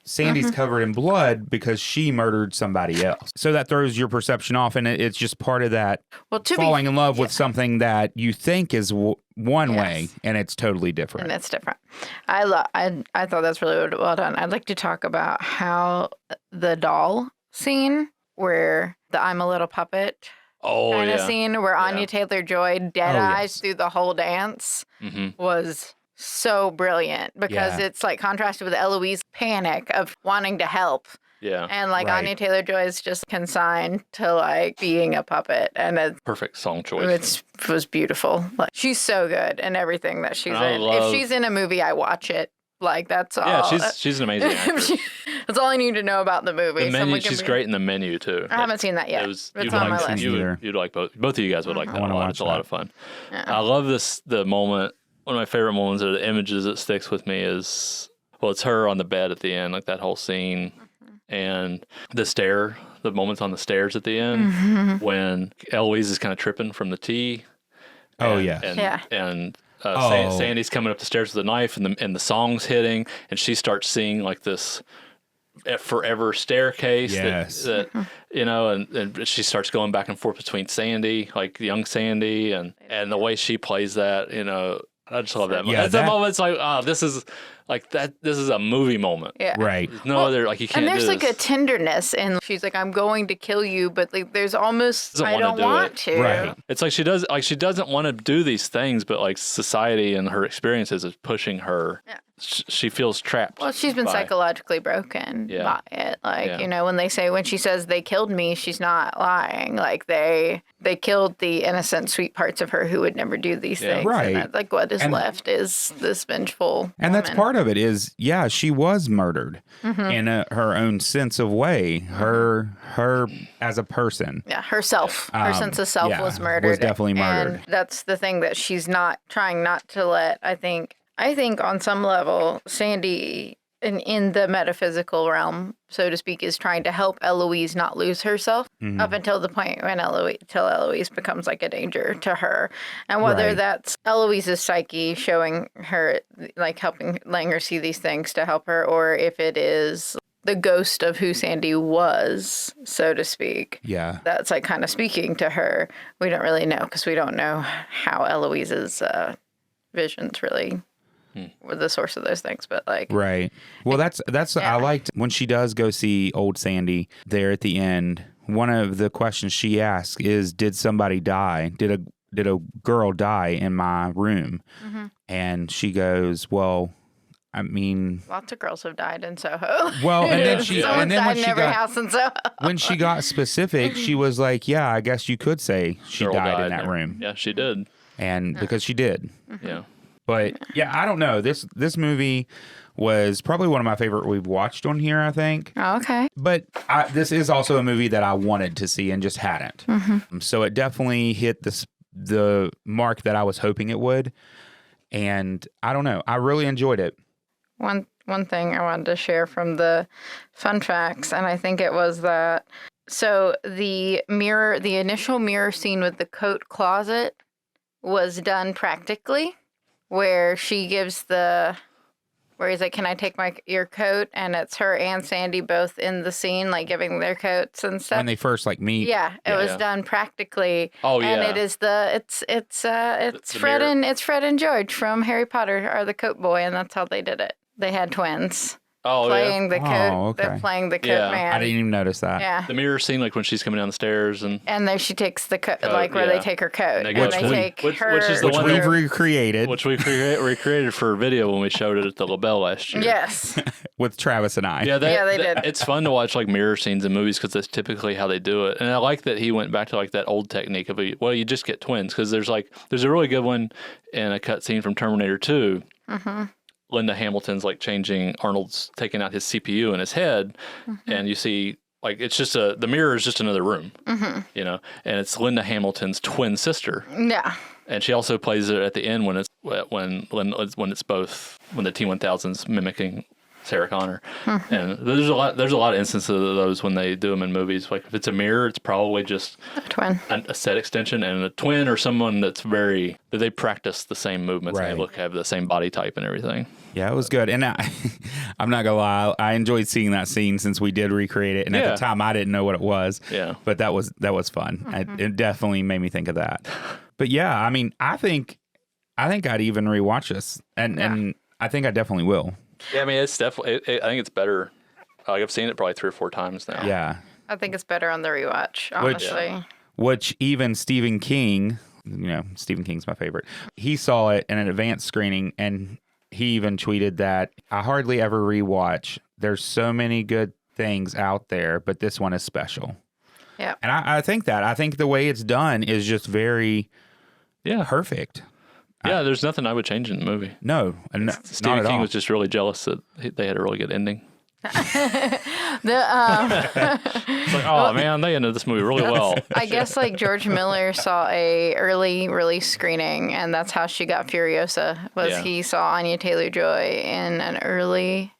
[SPEAKER 2] Sandy's covered in blood because she murdered somebody else. So that throws your perception off, and it's just part of that falling in love with something that you think is one way, and it's totally different.
[SPEAKER 4] And it's different. I thought that's really well done. I'd like to talk about how the doll scene where the I'm a little puppet kind of scene where Anya Taylor-Joy dead eyes through the whole dance was so brilliant because it's like contrasted with Eloise's panic of wanting to help. Yeah. And like Anya Taylor-Joy is just consigned to like being a puppet, and it's
[SPEAKER 3] perfect song choice.
[SPEAKER 4] It was beautiful. Like she's so good in everything that she's in. If she's in a movie, I watch it. Like that's all.
[SPEAKER 3] Yeah, she's an amazing actress.
[SPEAKER 4] That's all I need to know about the movie.
[SPEAKER 3] The menu, she's great in The Menu too.
[SPEAKER 4] I haven't seen that yet. It's on my list.
[SPEAKER 3] You'd like both. Both of you guys would like that a lot. It's a lot of fun. Yeah. I love the moment. One of my favorite moments or the images that sticks with me is, it's her on the bed at the end, like that whole scene, and the moments on the stairs at the end when Eloise is kind of tripping from the tea. And Sandy's coming up the stairs with a knife, and the song's hitting, and she starts seeing like this forever staircase that and she starts going back and forth between Sandy, like young Sandy, and the way she plays that, I just love that moment. That moment's like, this is like that. This is a movie moment. Yeah. Right. There's no other, like, you can't do this.
[SPEAKER 4] And there's like a tenderness, and she's like, I'm going to kill you, but like there's almost, I don't want to.
[SPEAKER 3] Right. It's like she doesn't want to do these things, but like society and her experiences is pushing her. Yeah. She feels trapped.
[SPEAKER 4] Well, she's been psychologically broken by it. Like, when she says they killed me, she's not lying. Like they killed the innocent, sweet parts of her who would never do these things. Right. And like what is left is this vengeful
[SPEAKER 2] And that's part of it is, she was murdered in her own sense of way. Her as a person.
[SPEAKER 4] Yeah, herself. Her sense of self was murdered.
[SPEAKER 2] Was definitely murdered.
[SPEAKER 4] And that's the thing that she's not trying not to let, I think on some level, Sandy, in the metaphysical realm, so to speak, is trying to help Eloise not lose herself up until the point when Eloise becomes like a danger to her. And whether that's Eloise's psyche showing her, like letting her see these things to help her, or if it is the ghost of who Sandy was, so to speak. Yeah. That's like kind of speaking to her. We don't really know because we don't know how Eloise's visions really were the source of those things, but like
[SPEAKER 2] well that's I liked when she does go see old Sandy there at the end. One of the questions she asks is, did somebody die, did a girl die in my room? And she goes, well, I mean,
[SPEAKER 4] lots of girls have died in Soho.
[SPEAKER 2] Well, and then
[SPEAKER 4] house in Soho.
[SPEAKER 2] When she got specific, she was like, I guess you could say she died in that room.
[SPEAKER 3] Yeah, she did.
[SPEAKER 2] And because she did. Yeah. But I don't know. This movie was probably one of my favorite we've watched on here, I think.
[SPEAKER 4] Oh, okay.
[SPEAKER 2] But this is also a movie that I wanted to see and just hadn't. So it definitely hit the mark that I was hoping it would. And I don't know. I really enjoyed it.
[SPEAKER 4] One thing I wanted to share from the fun facts, and I think it was that, so the initial mirror scene with the coat closet was done practically, where she gives where he's like, can I take your coat? And it's her and Sandy both in the scene, like giving their coats and stuff.
[SPEAKER 2] When they first like meet.
[SPEAKER 4] Yeah, it was done practically. Oh, yeah. And it is it's Fred and George from Harry Potter are the coat boy, and that's how they did it. They had twins.
[SPEAKER 3] Oh,
[SPEAKER 4] playing the coat.
[SPEAKER 2] Oh, okay.
[SPEAKER 4] They're playing the coat
[SPEAKER 3] Yeah.
[SPEAKER 4] man.
[SPEAKER 2] I didn't even notice that.
[SPEAKER 4] Yeah.
[SPEAKER 3] The mirror scene, like when she's coming down the stairs and
[SPEAKER 4] And then she takes the coat,
[SPEAKER 3] Coat,
[SPEAKER 4] like where they
[SPEAKER 3] yeah.
[SPEAKER 4] take her coat.
[SPEAKER 3] And they
[SPEAKER 4] And
[SPEAKER 3] go
[SPEAKER 4] they
[SPEAKER 3] to-
[SPEAKER 4] take
[SPEAKER 3] which
[SPEAKER 4] her.
[SPEAKER 3] is the
[SPEAKER 2] Which
[SPEAKER 3] one
[SPEAKER 2] we've
[SPEAKER 3] that-
[SPEAKER 2] recreated
[SPEAKER 3] which we recreated for a video when we showed it at the LaBelle last year.
[SPEAKER 4] Yes.
[SPEAKER 2] with Travis and I.
[SPEAKER 3] Yeah,
[SPEAKER 4] they did.
[SPEAKER 3] It's fun to watch like mirror scenes in movies because that's typically how they do it. And I like that he went back to like that old technique of you just get twins because there's a really good one in a cut scene from Terminator 2.
[SPEAKER 4] Mm-hmm.
[SPEAKER 3] Linda Hamilton's like changing Arnold's taking out his CPU in his head, and you see like it's just the mirror is just another room, and it's Linda Hamilton's twin sister.
[SPEAKER 4] Yeah.
[SPEAKER 3] And she also plays it at the end when it's both when the T-1000's mimicking Sarah Connor. And there's a lot of instances of those when they do them in movies. Like if it's a mirror, it's probably just
[SPEAKER 4] A twin.
[SPEAKER 3] a set extension, and a twin or someone that they practice the same movements and
[SPEAKER 2] Right.
[SPEAKER 3] they have the same body type and everything.
[SPEAKER 2] Yeah, it was good. And I'm not going to lie, I enjoyed seeing that scene since we did recreate it. And at
[SPEAKER 3] Yeah.
[SPEAKER 2] the time, I didn't know what it was.
[SPEAKER 3] Yeah.
[SPEAKER 2] But that was fun. It definitely made me think of that. But yeah, I mean, I think I'd even rewatch this. And I think I definitely will.
[SPEAKER 3] Yeah, I mean, it's definitely. I think it's better. Like I've seen it probably 3 or 4 times now.
[SPEAKER 2] Yeah.
[SPEAKER 4] I think it's better on the rewatch, honestly.
[SPEAKER 2] Which even Stephen King, Stephen King's my favorite. He saw it in an advanced screening and he even tweeted that I hardly ever rewatch. There's so many good things out there, but this one is special.
[SPEAKER 4] Yeah.
[SPEAKER 2] And I think the way it's done is just very perfect.
[SPEAKER 3] Yeah, there's nothing I would change in the movie.
[SPEAKER 2] No, not
[SPEAKER 3] Stephen
[SPEAKER 2] at
[SPEAKER 3] King
[SPEAKER 2] all.
[SPEAKER 3] was just really jealous that they had a really good ending. It's like, oh man, they ended this movie really well.
[SPEAKER 4] I guess like George Miller saw a early release screening, and that's how she got Furiosa. He saw Anya Taylor-Joy in an early,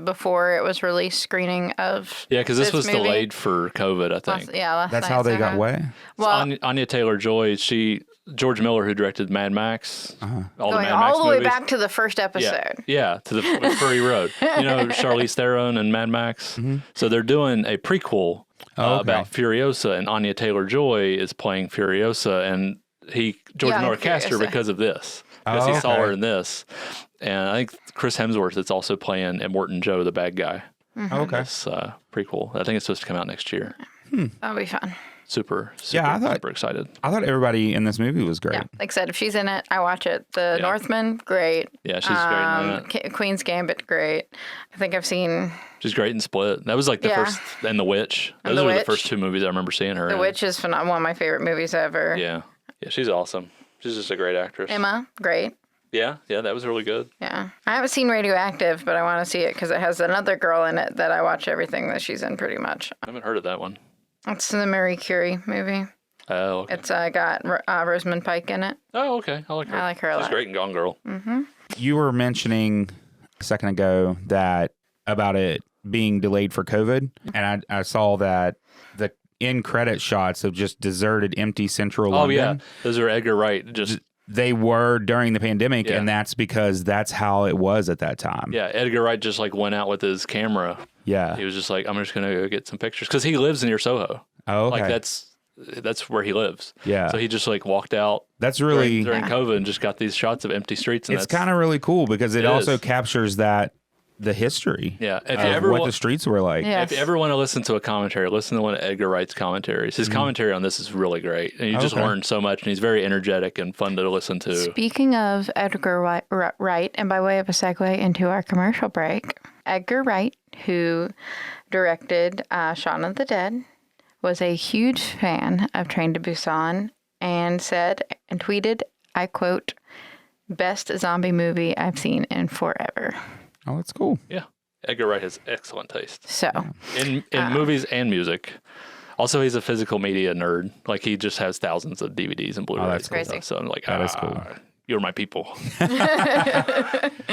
[SPEAKER 4] before it was released screening of.
[SPEAKER 3] Yeah, because this was
[SPEAKER 4] movie.
[SPEAKER 3] delayed for COVID, I think.
[SPEAKER 4] Last
[SPEAKER 2] That's
[SPEAKER 4] night,
[SPEAKER 2] how they
[SPEAKER 4] so-
[SPEAKER 2] got away.
[SPEAKER 4] Well,
[SPEAKER 3] Anya Taylor-Joy, George Miller, who directed Mad Max, all the
[SPEAKER 4] going
[SPEAKER 3] Mad Max
[SPEAKER 4] all the way
[SPEAKER 3] movies.
[SPEAKER 4] back to the first episode.
[SPEAKER 3] Yeah, to the Furry Road. Charlize Theron and Mad Max. So they're doing a prequel about Furiosa, and Anya Taylor-Joy is playing Furiosa, and George Miller cast her
[SPEAKER 4] Furiosa.
[SPEAKER 3] because of this, because he saw her in this. And I think Chris Hemsworth is also playing Immortan Joe, the bad guy.
[SPEAKER 2] Okay.
[SPEAKER 3] This prequel. I think it's supposed to come out next year.
[SPEAKER 4] That'll be fun.
[SPEAKER 3] Super excited.
[SPEAKER 2] I thought everybody in this movie was great.
[SPEAKER 4] Yeah, like I said, if she's in it, I watch it. The Northman, great.
[SPEAKER 3] Yeah, she's great in it.
[SPEAKER 4] Queen's Gambit, great. I think I've seen
[SPEAKER 3] She's great in Split. That was like the first, and The Witch. Those
[SPEAKER 4] The
[SPEAKER 3] were the
[SPEAKER 4] Witch.
[SPEAKER 3] first 2 movies I remember seeing her
[SPEAKER 4] The
[SPEAKER 3] in.
[SPEAKER 4] Witch is one of my favorite movies ever.
[SPEAKER 3] Yeah, she's awesome. She's just a great actress.
[SPEAKER 4] Emma, great.
[SPEAKER 3] Yeah, that was really good.
[SPEAKER 4] Yeah. I haven't seen Radioactive, but I want to see it because it has another girl in it that I watch everything that she's in pretty much.
[SPEAKER 3] I haven't heard of that one.
[SPEAKER 4] It's the Marie Curie movie.
[SPEAKER 3] Oh, okay.
[SPEAKER 4] It's got Rosamund Pike in it.
[SPEAKER 3] Oh, okay. I like her.
[SPEAKER 4] I like her a
[SPEAKER 3] She's
[SPEAKER 4] lot.
[SPEAKER 3] great in Gone Girl.
[SPEAKER 2] You were mentioning a second ago that about it being delayed for COVID, and I saw that the end credit shots of just deserted, empty central
[SPEAKER 3] Oh,
[SPEAKER 2] London.
[SPEAKER 3] yeah. Those are Edgar Wright.
[SPEAKER 2] They were during the pandemic,
[SPEAKER 3] Yeah.
[SPEAKER 2] and that's because that's how it was at that time.
[SPEAKER 3] Yeah, Edgar Wright just went out with his camera.
[SPEAKER 2] Yeah.
[SPEAKER 3] He was just like, I'm just going to go get some pictures. Because he lives near Soho.
[SPEAKER 2] Oh, okay.
[SPEAKER 3] Like, that's where he lives.
[SPEAKER 2] Yeah.
[SPEAKER 3] So he just walked out
[SPEAKER 2] That's really
[SPEAKER 3] during COVID and just got these shots of empty streets. And
[SPEAKER 2] it's kind of really cool because it
[SPEAKER 3] It
[SPEAKER 2] also
[SPEAKER 3] is.
[SPEAKER 2] captures the history.
[SPEAKER 3] Yeah. If
[SPEAKER 2] of
[SPEAKER 3] you ever
[SPEAKER 2] what the streets were like.
[SPEAKER 4] Yeah.
[SPEAKER 3] If you ever want to listen to a commentary, listen to one of Edgar Wright's commentaries. His commentary on this is really great. And you just
[SPEAKER 2] Okay.
[SPEAKER 3] learn so much. And he's very energetic and fun to listen to.
[SPEAKER 4] Speaking of Edgar Wright, and by way of a segue into our commercial break, Edgar Wright, who directed Shaun of the Dead, was a huge fan of Train to Busan and said and tweeted, I quote, "Best zombie movie I've seen in forever."
[SPEAKER 2] Oh, that's cool.
[SPEAKER 3] Yeah. Edgar Wright has excellent taste
[SPEAKER 4] So,
[SPEAKER 3] in movies and music. Also, he's a physical media nerd. Like, he just has thousands of DVDs and Blu-rays.
[SPEAKER 2] that's
[SPEAKER 3] and
[SPEAKER 4] cool.
[SPEAKER 3] stuff. So I'm like,
[SPEAKER 2] That is cool.
[SPEAKER 3] You're my people.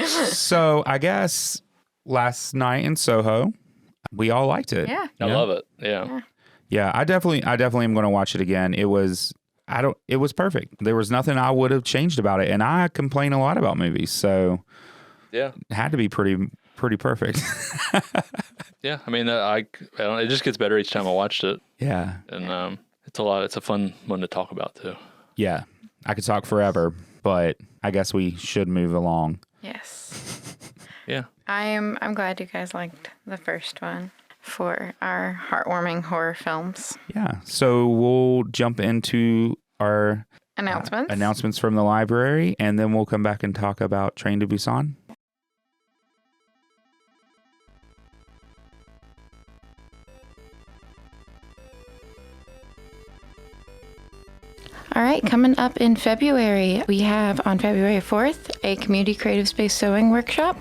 [SPEAKER 2] So I guess last night in Soho, we all liked it.
[SPEAKER 4] yeah.
[SPEAKER 3] I love it. Yeah.
[SPEAKER 2] Yeah, I definitely am going to watch it again. It was perfect. There was nothing I would have changed about it, and I complain a lot about movies, so
[SPEAKER 3] Yeah.
[SPEAKER 2] it had to be pretty perfect.
[SPEAKER 3] Yeah. I mean, I don't know, it just gets better each time I watched it.
[SPEAKER 2] Yeah.
[SPEAKER 3] And it's a fun one to talk about, too.
[SPEAKER 2] Yeah. I could talk forever, but I guess we should move along.
[SPEAKER 4] Yes.
[SPEAKER 3] Yeah.
[SPEAKER 4] I'm glad you guys liked the first one for our heartwarming horror films.
[SPEAKER 2] Yeah. So we'll jump into our announcements from the library, and then we'll come back and talk about Train to Busan.
[SPEAKER 4] All right, coming up in February, we have on February 4th a Community Creative Space Sewing Workshop.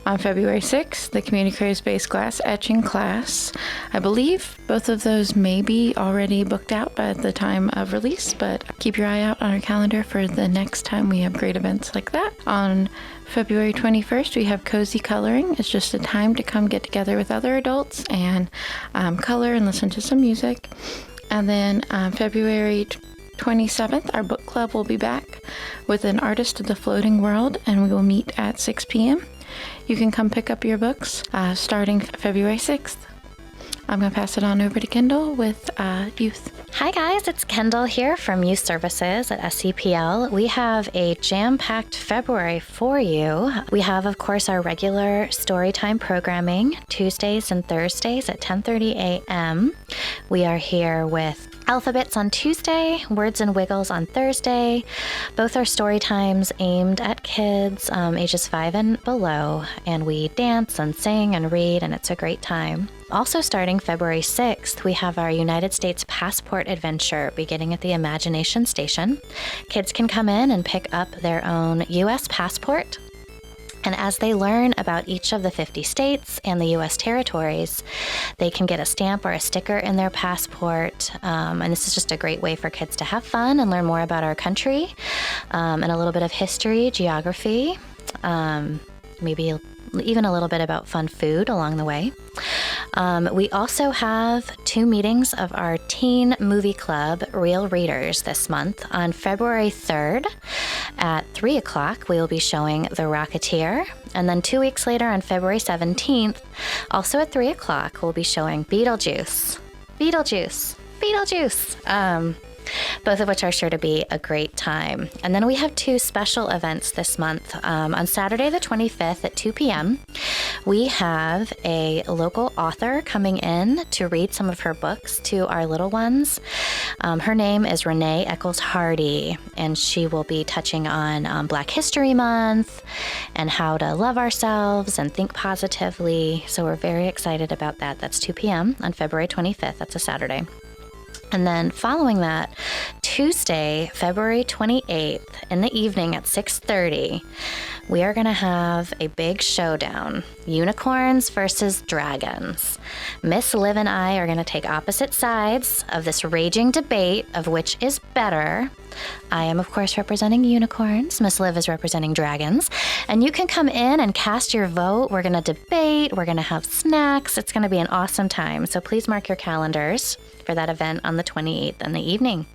[SPEAKER 4] On February 6th, the Community Creative Space Glass Etching class. I believe both of those may be already booked out by the time of release, but keep your eye out on our calendar for the next time we have great events like that. On February 21st, we have Cozy Coloring. It's just a time to come get together with other adults and color and listen to some music. And then February 27th, our book club will be back with an artist of the floating world, and we will meet at 6 p.m. You can come pick up your books starting February 6th. I'm going to pass it on over to Kendall with Youth.
[SPEAKER 5] Hi guys, it's Kendall here from Youth Services at SCPL. We have a jam-packed February for you. We have, of course, our regular storytime programming, Tuesdays and Thursdays at 10:30 a.m. We are here with Alphabets on Tuesday, Words and Wiggles on Thursday. Both are story times aimed at kids ages 5 and below, and we dance and sing and read, and it's a great time. Also starting February 6th, we have our United States Passport Adventure beginning at the Imagination Station. Kids can come in and pick up their own U.S. passport. And as they learn about each of the 50 states and the U.S. territories, they can get a stamp or a sticker in their passport. And this is just a great way for kids to have fun and learn more about our country and a little bit of history, geography, maybe even a little bit about fun food along the way. We also have 2 meetings of our teen movie club, Real Readers, this month. On February 3rd at 3 o'clock, we will be showing The Rocketeer. And then 2 weeks later on February 17th, also at 3 o'clock, we'll be showing Beetlejuice. Both of which are sure to be a great time. And then we have 2 special events this month. On Saturday the 25th at 2 p.m., we have a local author coming in to read some of her books to our little ones. Her name is Renee Eccles Hardy, and she will be touching on Black History Month and how to love ourselves and think positively. So we're very excited about that. That's 2 p.m. on February 25th. That's a Saturday. And then following that, Tuesday, February 28th, in the evening at 6:30, we are going to have a big showdown. Unicorns versus dragons. Miss Liv and I are going to take opposite sides of this raging debate of which is better. I am, of course, representing unicorns. Miss Liv is representing dragons. And you can come in and cast your vote. We're going to debate. We're going to have snacks. It's going to be an awesome time. So please mark your calendars for that event on the 28th in the evening.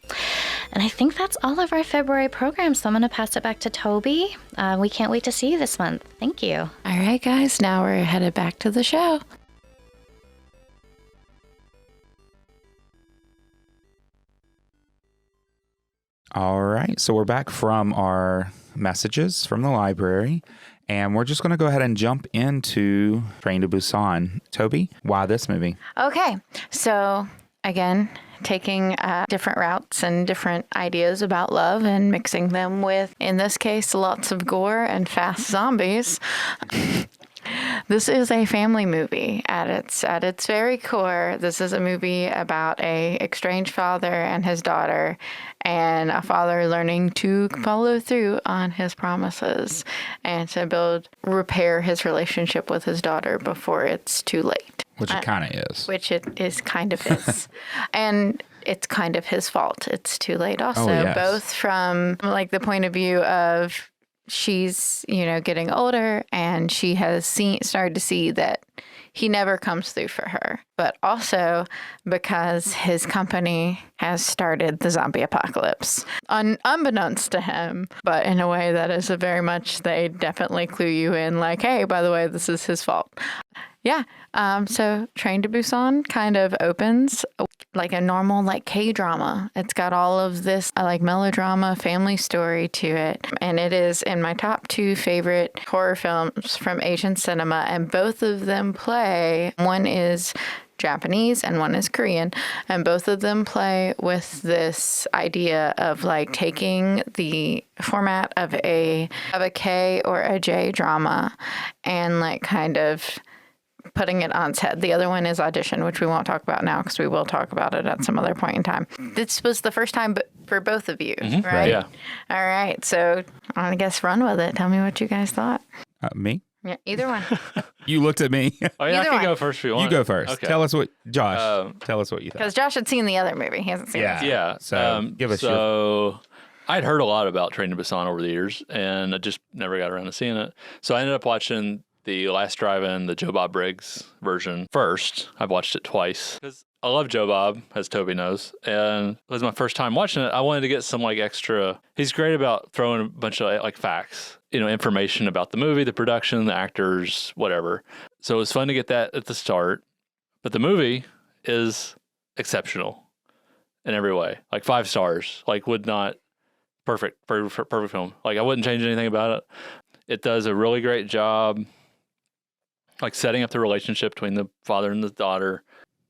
[SPEAKER 5] And I think that's all of our February programs. So I'm going to pass it back to Toby. We can't wait to see you this month. Thank you.
[SPEAKER 4] All right, guys, now we're headed back to the show.
[SPEAKER 2] All right. So we're back from our messages from the library, and we're just going to go ahead and jump into Train to Busan. Toby, why this movie?
[SPEAKER 4] Okay, so again, taking different routes and different ideas about love and mixing them with, in this case, lots of gore and fast zombies. This is a family movie at its very core. This is a movie about a estranged father and his daughter, and a father learning to follow through on his promises and to repair his relationship with his daughter before it's too late.
[SPEAKER 2] Which it kind of is.
[SPEAKER 4] Which it is kind of is. And it's kind of his fault. It's too late also.
[SPEAKER 2] Oh, yes.
[SPEAKER 4] Both from like the point of view of she's, getting older and she has started to see that he never comes through for her, but also because his company has started the zombie apocalypse, unbeknownst to him, but in a way that is they definitely clue you in like, hey, by the way, this is his fault. Yeah. So Train to Busan kind of opens like a normal like K-drama. It's got all of this like melodrama family story to it. And it is in my top 2 favorite horror films from Asian cinema. And both of them play, one is Japanese and one is Korean, and both of them play with this idea of like taking the format of a K or a J drama and like kind of putting it on its head. The other one is Audition, which we won't talk about now because we will talk about it at some other point in time. This was the first time for both of you, right?
[SPEAKER 3] Yeah.
[SPEAKER 4] All right. So I guess run with it. Tell me what you guys thought.
[SPEAKER 2] Me?
[SPEAKER 4] Yeah, either one.
[SPEAKER 2] You looked at me.
[SPEAKER 3] Oh, yeah, I
[SPEAKER 4] Either
[SPEAKER 3] can
[SPEAKER 4] one.
[SPEAKER 3] go first if you want.
[SPEAKER 2] You go first.
[SPEAKER 3] Okay.
[SPEAKER 2] Tell us what, Josh, tell us what you thought.
[SPEAKER 4] Because Josh had seen the other movie. He hasn't seen this.
[SPEAKER 3] Yeah.
[SPEAKER 2] So give us your...
[SPEAKER 3] So I'd heard a lot about Train to Busan over the years, and I just never got around to seeing it. So I ended up watching the Last Drive-In, the Joe Bob Briggs version first. I've watched it twice because I love Joe Bob, as Toby knows, and it was my first time watching it. I wanted to get some like extra. He's great about throwing a bunch of like facts, information about the movie, the production, the actors, whatever. So it was fun to get that at the start. But the movie is exceptional in every way, like 5 stars. Like would not perfect film. Like I wouldn't change anything about it. It does a really great job, like setting up the relationship between the father and the daughter.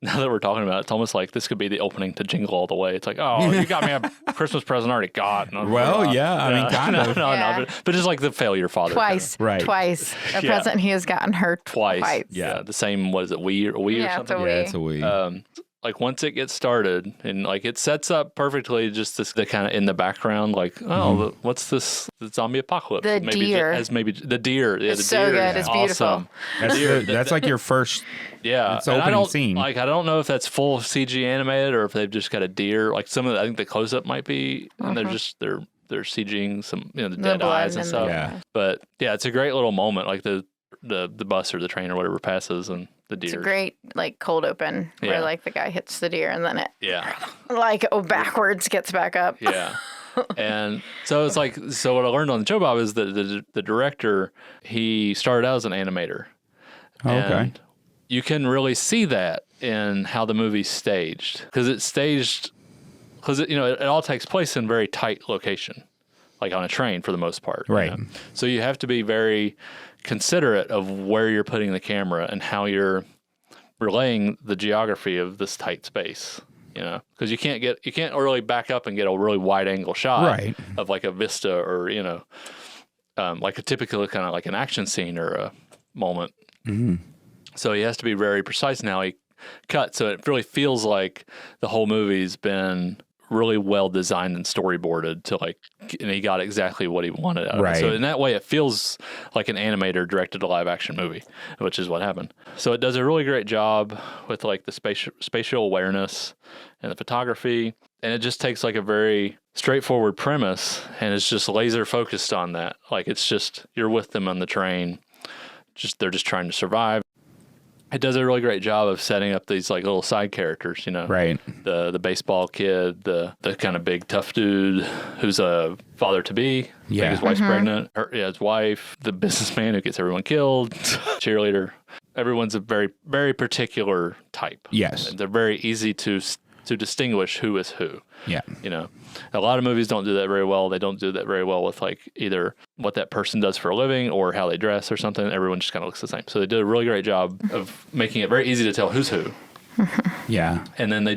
[SPEAKER 3] Now that we're talking about it, it's almost like this could be the opening to Jingle All the Way. It's like, oh, you got me a Christmas present I already got.
[SPEAKER 2] Well, yeah, I mean, kind of.
[SPEAKER 3] No, but just like the failure father.
[SPEAKER 4] Twice.
[SPEAKER 2] Right.
[SPEAKER 4] Twice. A
[SPEAKER 3] Yeah.
[SPEAKER 4] present he has gotten her twice.
[SPEAKER 3] Yeah. The same, what is it, Wii or
[SPEAKER 4] Yeah,
[SPEAKER 3] something?
[SPEAKER 4] it's a
[SPEAKER 2] Yeah, it's a Wii.
[SPEAKER 3] Like once it gets started and like it sets up perfectly just this the kind of in the background like what's this the zombie apocalypse
[SPEAKER 4] The deer.
[SPEAKER 3] maybe the deer
[SPEAKER 4] It's
[SPEAKER 3] the
[SPEAKER 4] so
[SPEAKER 3] deer
[SPEAKER 4] good.
[SPEAKER 3] is
[SPEAKER 4] It's beautiful.
[SPEAKER 3] awesome.
[SPEAKER 2] That's like your first...
[SPEAKER 3] Yeah,
[SPEAKER 2] It's
[SPEAKER 3] and
[SPEAKER 2] opening
[SPEAKER 3] I don't,
[SPEAKER 2] scene.
[SPEAKER 3] Like I don't know if that's full CG animated or if they've just got a deer. Like some of I think the close up might be, and they're CGing some the dead
[SPEAKER 4] blood
[SPEAKER 3] eyes and
[SPEAKER 4] and
[SPEAKER 3] stuff.
[SPEAKER 4] the-
[SPEAKER 2] Yeah.
[SPEAKER 3] But yeah, it's a great little moment. Like the bus or the train or whatever passes and the deer.
[SPEAKER 4] It's a great like cold open where
[SPEAKER 3] Yeah.
[SPEAKER 4] like the guy hits the deer and then it
[SPEAKER 3] Yeah,
[SPEAKER 4] like backwards gets back up.
[SPEAKER 3] yeah. And so it's like what I learned on the Joe Bob is that the director, he started out as an animator.
[SPEAKER 2] Okay.
[SPEAKER 3] And you can really see that in how the movie's staged because it's staged because it all takes place in very tight location, like on a train for the most part.
[SPEAKER 2] Right.
[SPEAKER 3] So you have to be very considerate of where you're putting the camera and how you're relaying the geography of this tight space. Because you can't really back up and get a really wide angle shot
[SPEAKER 2] Right.
[SPEAKER 3] of like a vista or like a typical kind of like an action scene or a moment.
[SPEAKER 2] Mm-hmm.
[SPEAKER 3] So he has to be very precise in how he cuts. So it really feels like the whole movie's been really well designed and storyboarded and he got exactly what he wanted out of it. So in that way, it feels like an animator directed a live action movie, which is what happened. So it does a really great job with like the spatial awareness and the photography. And it just takes like a very straightforward premise and it's just laser focused on that. Like it's just, you're with them on the train. They're just trying to survive. It does a really great job of setting up these like little side characters,
[SPEAKER 2] Right.
[SPEAKER 3] The baseball kid, the kind of big tough dude who's a father to be.
[SPEAKER 2] Yeah.
[SPEAKER 3] I think his wife's pregnant. His wife, the businessman who gets everyone killed, cheerleader. Everyone's a very, very particular type.
[SPEAKER 2] Yes.
[SPEAKER 3] And they're very easy to distinguish who is who.
[SPEAKER 2] Yeah.
[SPEAKER 3] A lot of movies don't do that very well. They don't do that very well with like either what that person does for a living or how they dress or something. Everyone just kind of looks the same. So they did a really great job of making it very easy to tell who's who.
[SPEAKER 2] Yeah.
[SPEAKER 3] And then they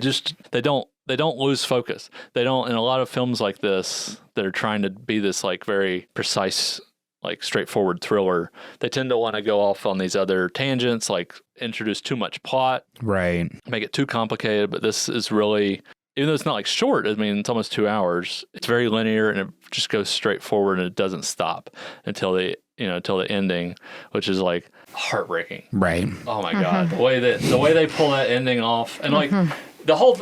[SPEAKER 3] don't lose focus. They don't, in a lot of films like this, they're trying to be this like very precise, like straightforward thriller. They tend to want to go off on these other tangents, like introduce too much plot,
[SPEAKER 2] Right.
[SPEAKER 3] make it too complicated. But this is really, even though it's not like short, I mean, it's almost 2 hours. It's very linear and it just goes straight forward and it doesn't stop until the ending, which is like heartbreaking.
[SPEAKER 2] Right.
[SPEAKER 3] Oh my God. The way they pull that ending off and like the whole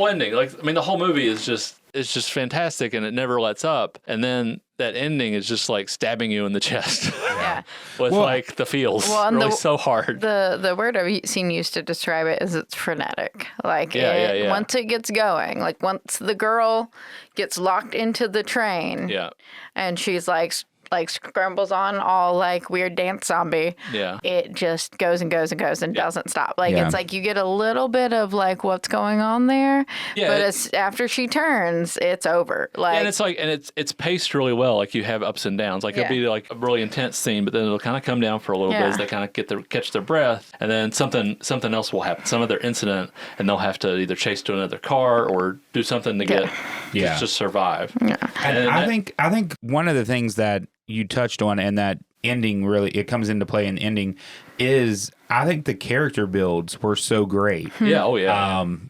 [SPEAKER 3] ending, the whole movie is just fantastic and it never lets up. And then that ending is just like stabbing you in the chest.
[SPEAKER 4] Yeah.
[SPEAKER 3] With like the feels really so hard.
[SPEAKER 4] The word I've seen used to describe it is it's frenetic. Like once it gets going, like once the girl gets locked into the train
[SPEAKER 3] Yeah.
[SPEAKER 4] and she's like like scrambles on all like weird dance zombie, it just goes and goes and goes and doesn't stop. Like it's like you get a little bit of like what's going on there, but it's after she turns, it's over. Like
[SPEAKER 3] and it's like it's paced really well. Like you have ups and downs. Like it'll be like a really intense scene, but then it'll kind of come down for a little bit as they kind of catch their breath, and then something else will happen, some other incident, and they'll have to either chase to another car or do something to get just survive.
[SPEAKER 2] And I think one of the things that you touched on and that ending really it comes into play in the ending is I think the character builds were so great.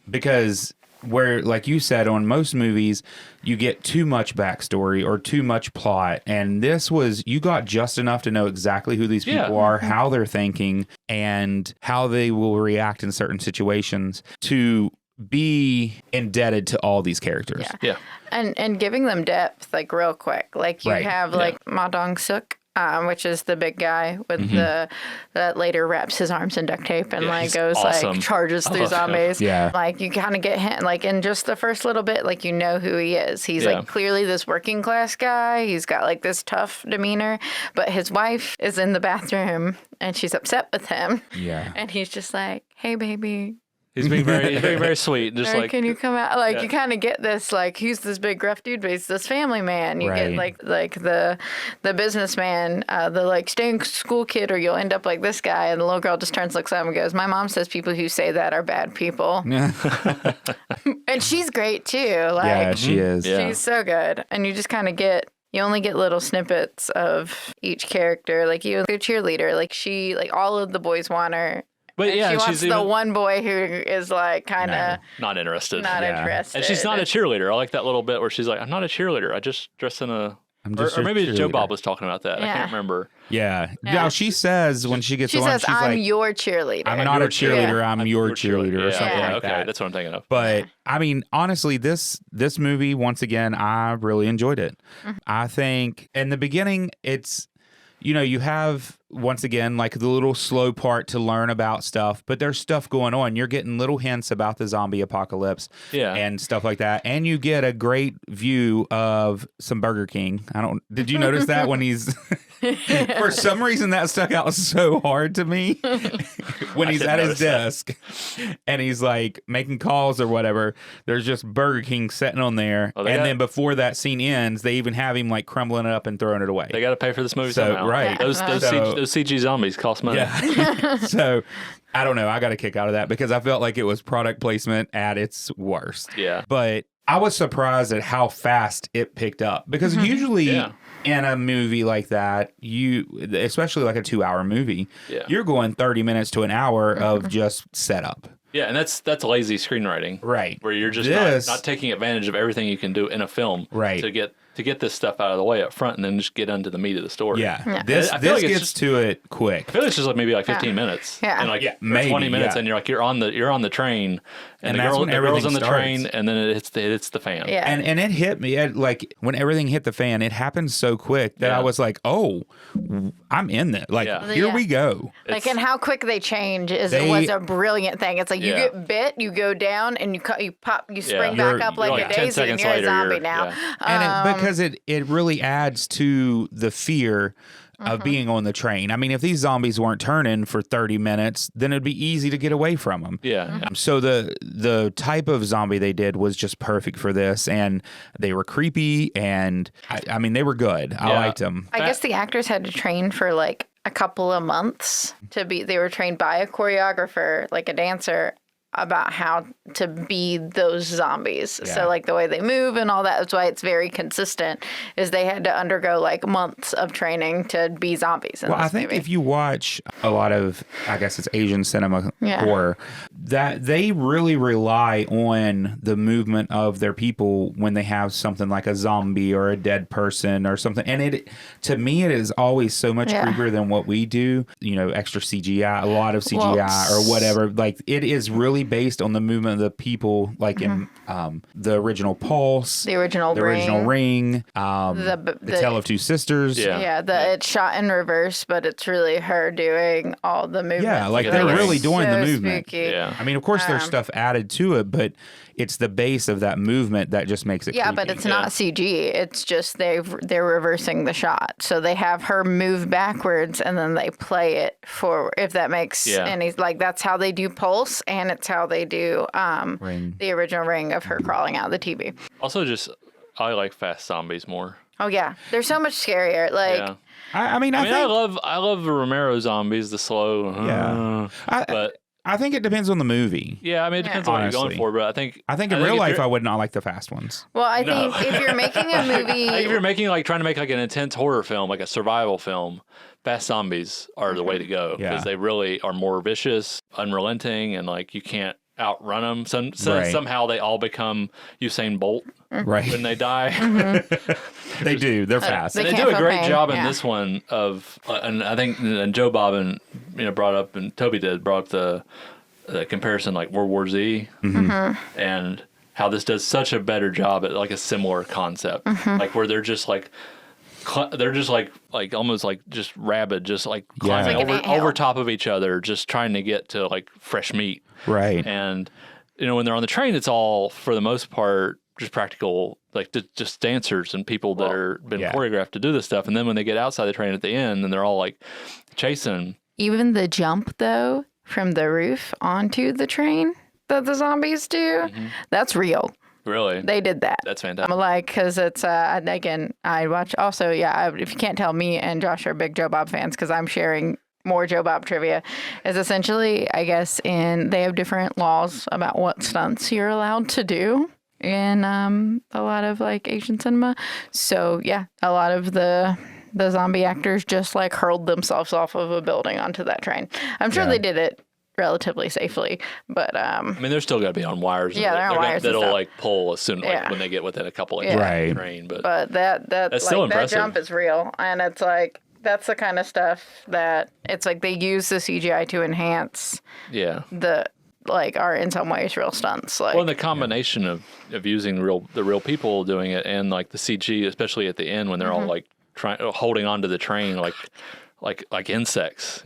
[SPEAKER 2] Because where, like you said, on most movies, you get too much backstory or too much plot. And this was, you got just enough to know exactly who these people are, how they're thinking, and how they will react in certain situations to be indebted to all these characters.
[SPEAKER 4] And giving them depth, like real quick. Like you have like Ma Dong-suk, which is the big guy with that later wraps his arms in duct tape and like goes like charges through zombies. Like you kind of get him like in just the first little bit, like you know who he is. He's like clearly this working class guy. He's got like this tough demeanor, but his wife is in the bathroom and she's upset with him. And he's just like, "Hey, baby."
[SPEAKER 3] He's being very sweet. Just like,
[SPEAKER 4] can you come out? Like you kind of get this, like he's this big gruff dude, but he's this family man. You get like the businessman, the like staying school kid, or you'll end up like this guy. And the little girl just turns, looks at him, and goes, "My mom says people who say that are bad people." And she's great too. Like
[SPEAKER 2] she is.
[SPEAKER 4] She's so good, and you just kind of you only get little snippets of each character. Like you, the cheerleader, like she, like all of the boys want her. But she wants the one boy who is like kind of
[SPEAKER 3] not interested.
[SPEAKER 4] Not interested.
[SPEAKER 3] And she's not a cheerleader. I like that little bit where she's like, "I'm not a cheerleader. I just dress in a..." Or maybe Joe Bob was talking about that. I can't remember.
[SPEAKER 2] Now she says when she gets on,
[SPEAKER 4] she's
[SPEAKER 2] "I'm
[SPEAKER 4] like, your cheerleader.
[SPEAKER 2] I'm not a cheerleader. I'm your cheerleader," or something like that.
[SPEAKER 3] That's what I'm thinking of.
[SPEAKER 2] But I mean, honestly, this movie, once again, I really enjoyed it. I think in the beginning, it's, you know, you have, once again, like the little slow part to learn about stuff, but there's stuff going on. You're getting little hints about the zombie apocalypse and stuff like that. And you get a great view of some Burger King. Did you notice that when he's, for some reason that stuck out so hard to me when he's at his desk and he's like making calls or whatever. There's just Burger King sitting on there. Then before that scene ends, they even have him like crumbling it up and throwing it away.
[SPEAKER 3] They got to pay for this movie somehow.
[SPEAKER 2] Right.
[SPEAKER 3] Those CG zombies cost money.
[SPEAKER 2] So I don't know. I got a kick out of that because I felt like it was product placement at its worst. But I was surprised at how fast it picked up because usually in a movie like that, especially like a 2-hour movie, you're going 30 minutes to an hour of just setup.
[SPEAKER 3] Yeah, and that's lazy screenwriting.
[SPEAKER 2] Right.
[SPEAKER 3] Where you're just not taking advantage of everything you can do in a film to get this stuff out of the way up front and then just get into the meat of the story.
[SPEAKER 2] This gets to it quick.
[SPEAKER 3] I feel it's just like maybe like 15 minutes. And like
[SPEAKER 2] maybe
[SPEAKER 3] 20 minutes and you're on the train and the girl's on the train and then it hits the fan.
[SPEAKER 2] And it hit me like when everything hit the fan, it happened so quick that I was like, "Oh, I'm in it." Like here we go.
[SPEAKER 4] Like and how quick they change was a brilliant thing. It's like you get bit, you go down and you pop, you spring back up like a daisy and you're a zombie now.
[SPEAKER 2] And because it really adds to the fear of being on the train. I mean, if these zombies weren't turning for 30 minutes, then it'd be easy to get away from them. So the type of zombie they did was just perfect for this, and they were creepy, and I mean, they were good. I liked them.
[SPEAKER 4] I guess the actors had to train for like a couple of months they were trained by a choreographer, like a dancer, about how to be those zombies. So like the way they move and all that, that's why it's very consistent, is they had to undergo like months of training to be zombies in this
[SPEAKER 2] I think
[SPEAKER 4] movie.
[SPEAKER 2] if you watch a lot of, I guess it's Asian cinema horror, that they really rely on the movement of their people when they have something like a zombie or a dead person or something. And to me, it is always so much creepier than what we do, you know, extra CGI, a lot of CGI or whatever. Like it is really based on the movement of the people, like in the original Pulse,
[SPEAKER 4] the original
[SPEAKER 2] Ring, the Tale of Two Sisters.
[SPEAKER 4] It's shot in reverse, but it's really her doing all the movement.
[SPEAKER 2] Yeah, like they're really doing the movement.
[SPEAKER 4] Spooky.
[SPEAKER 3] Yeah.
[SPEAKER 2] I mean, of course, there's stuff added to it, but it's the base of that movement that just makes it
[SPEAKER 4] Yeah,
[SPEAKER 2] creepy.
[SPEAKER 4] but it's not CG. It's just they're reversing the shot. So they have her move backwards and then they play it forward, if that makes any, like, that's how they do Pulse, and it's how they do
[SPEAKER 2] Ring.
[SPEAKER 4] the original Ring of her crawling out of the TV.
[SPEAKER 3] Also, I like fast zombies more.
[SPEAKER 4] Oh, yeah. They're so much scarier. Like,
[SPEAKER 3] Yeah.
[SPEAKER 2] I mean,
[SPEAKER 3] I love the Romero zombies, the slow. But
[SPEAKER 2] I think it depends on the movie.
[SPEAKER 3] yeah, I mean, it depends on what you're going for. But I think
[SPEAKER 2] in real life, I would not like the fast ones.
[SPEAKER 4] well, I think if you're making a movie,
[SPEAKER 3] if you're making trying to make like an intense horror film, like a survival film, fast zombies are the way to go because they really are more vicious, unrelenting, and like you can't outrun them. Somehow they all become Usain Bolt when they die.
[SPEAKER 2] They do. They're fast.
[SPEAKER 3] They do a great job in this one of, and I think Joe Bob brought up, and Toby brought up the comparison like World War Z and how this does such a better job at like a similar concept, like where they're just like almost like just rabid, just like climbing over top of each other, just trying to get to like fresh meat.
[SPEAKER 2] Right.
[SPEAKER 3] And when they're on the train, it's all for the most part just practical, like just dancers and people that are been choreographed to do this stuff. And then when they get outside the train at the end, and they're all like chasing. Even
[SPEAKER 4] the jump though from the roof onto the train that the zombies do, that's real.
[SPEAKER 3] Really?
[SPEAKER 4] They did that.
[SPEAKER 3] That's fantastic.
[SPEAKER 4] I'm like, because it's, again, I watch also, if you can't tell, me and Josh are big Joe Bob fans because I'm sharing more Joe Bob trivia, is essentially, I guess, they have different laws about what stunts you're allowed to do in a lot of like Asian cinema. So yeah, a lot of the zombie actors just like hurled themselves off of a building onto that train. I'm sure they did it relatively safely, but I
[SPEAKER 3] mean, they're still gonna be on wires.
[SPEAKER 4] Yeah, they're on wires
[SPEAKER 3] that'll like pull as soon when they get within a couple inches of the train. But
[SPEAKER 4] that's like,
[SPEAKER 3] still impressive.
[SPEAKER 4] That jump is real, and it's like that's the kind of stuff that it's like they use the CGI to enhance are in some ways real stunts. Like,
[SPEAKER 3] well, the combination of using the real people doing it and like the CG, especially at the end when they're all like holding onto the train like insects,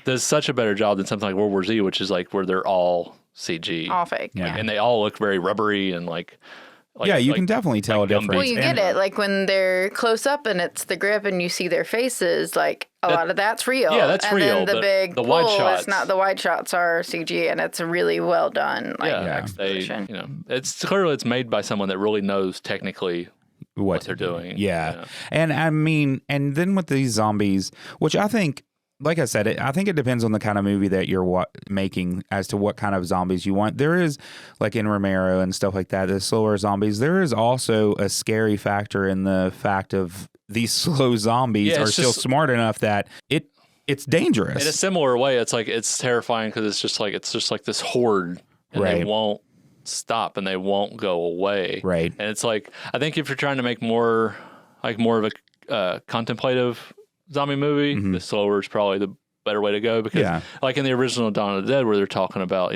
[SPEAKER 3] does such a better job than something like World War Z, which is like where they're all CG,
[SPEAKER 4] all fake,
[SPEAKER 3] and they all look very rubbery and like
[SPEAKER 2] you can definitely tell a difference.
[SPEAKER 4] Well, you get it like when they're close up and it's the grip and you see their faces. Like a lot of that's real.
[SPEAKER 3] Yeah, that's real.
[SPEAKER 4] And then the big
[SPEAKER 3] the
[SPEAKER 4] pull
[SPEAKER 3] wide shots.
[SPEAKER 4] is not. The wide shots are CG, and it's really well done. Like,
[SPEAKER 3] exposition. It's clearly it's made by someone that really knows technically what they're doing.
[SPEAKER 2] Yeah. And I mean, and then with these zombies, which I think, like I said, I think it depends on the kind of movie that you're making as to what kind of zombies you want. There is, like in Romero and stuff like that, the slower zombies, there is also a scary factor in the fact of these slow zombies are still smart enough that it's dangerous.
[SPEAKER 3] In a similar way, it's terrifying because it's just like this horde and they won't stop and they won't go away.
[SPEAKER 2] Right.
[SPEAKER 3] And it's like, I think if you're trying to make more of a contemplative zombie movie, the slower is probably the better way to go because like in the original Dawn of the Dead where they're talking about,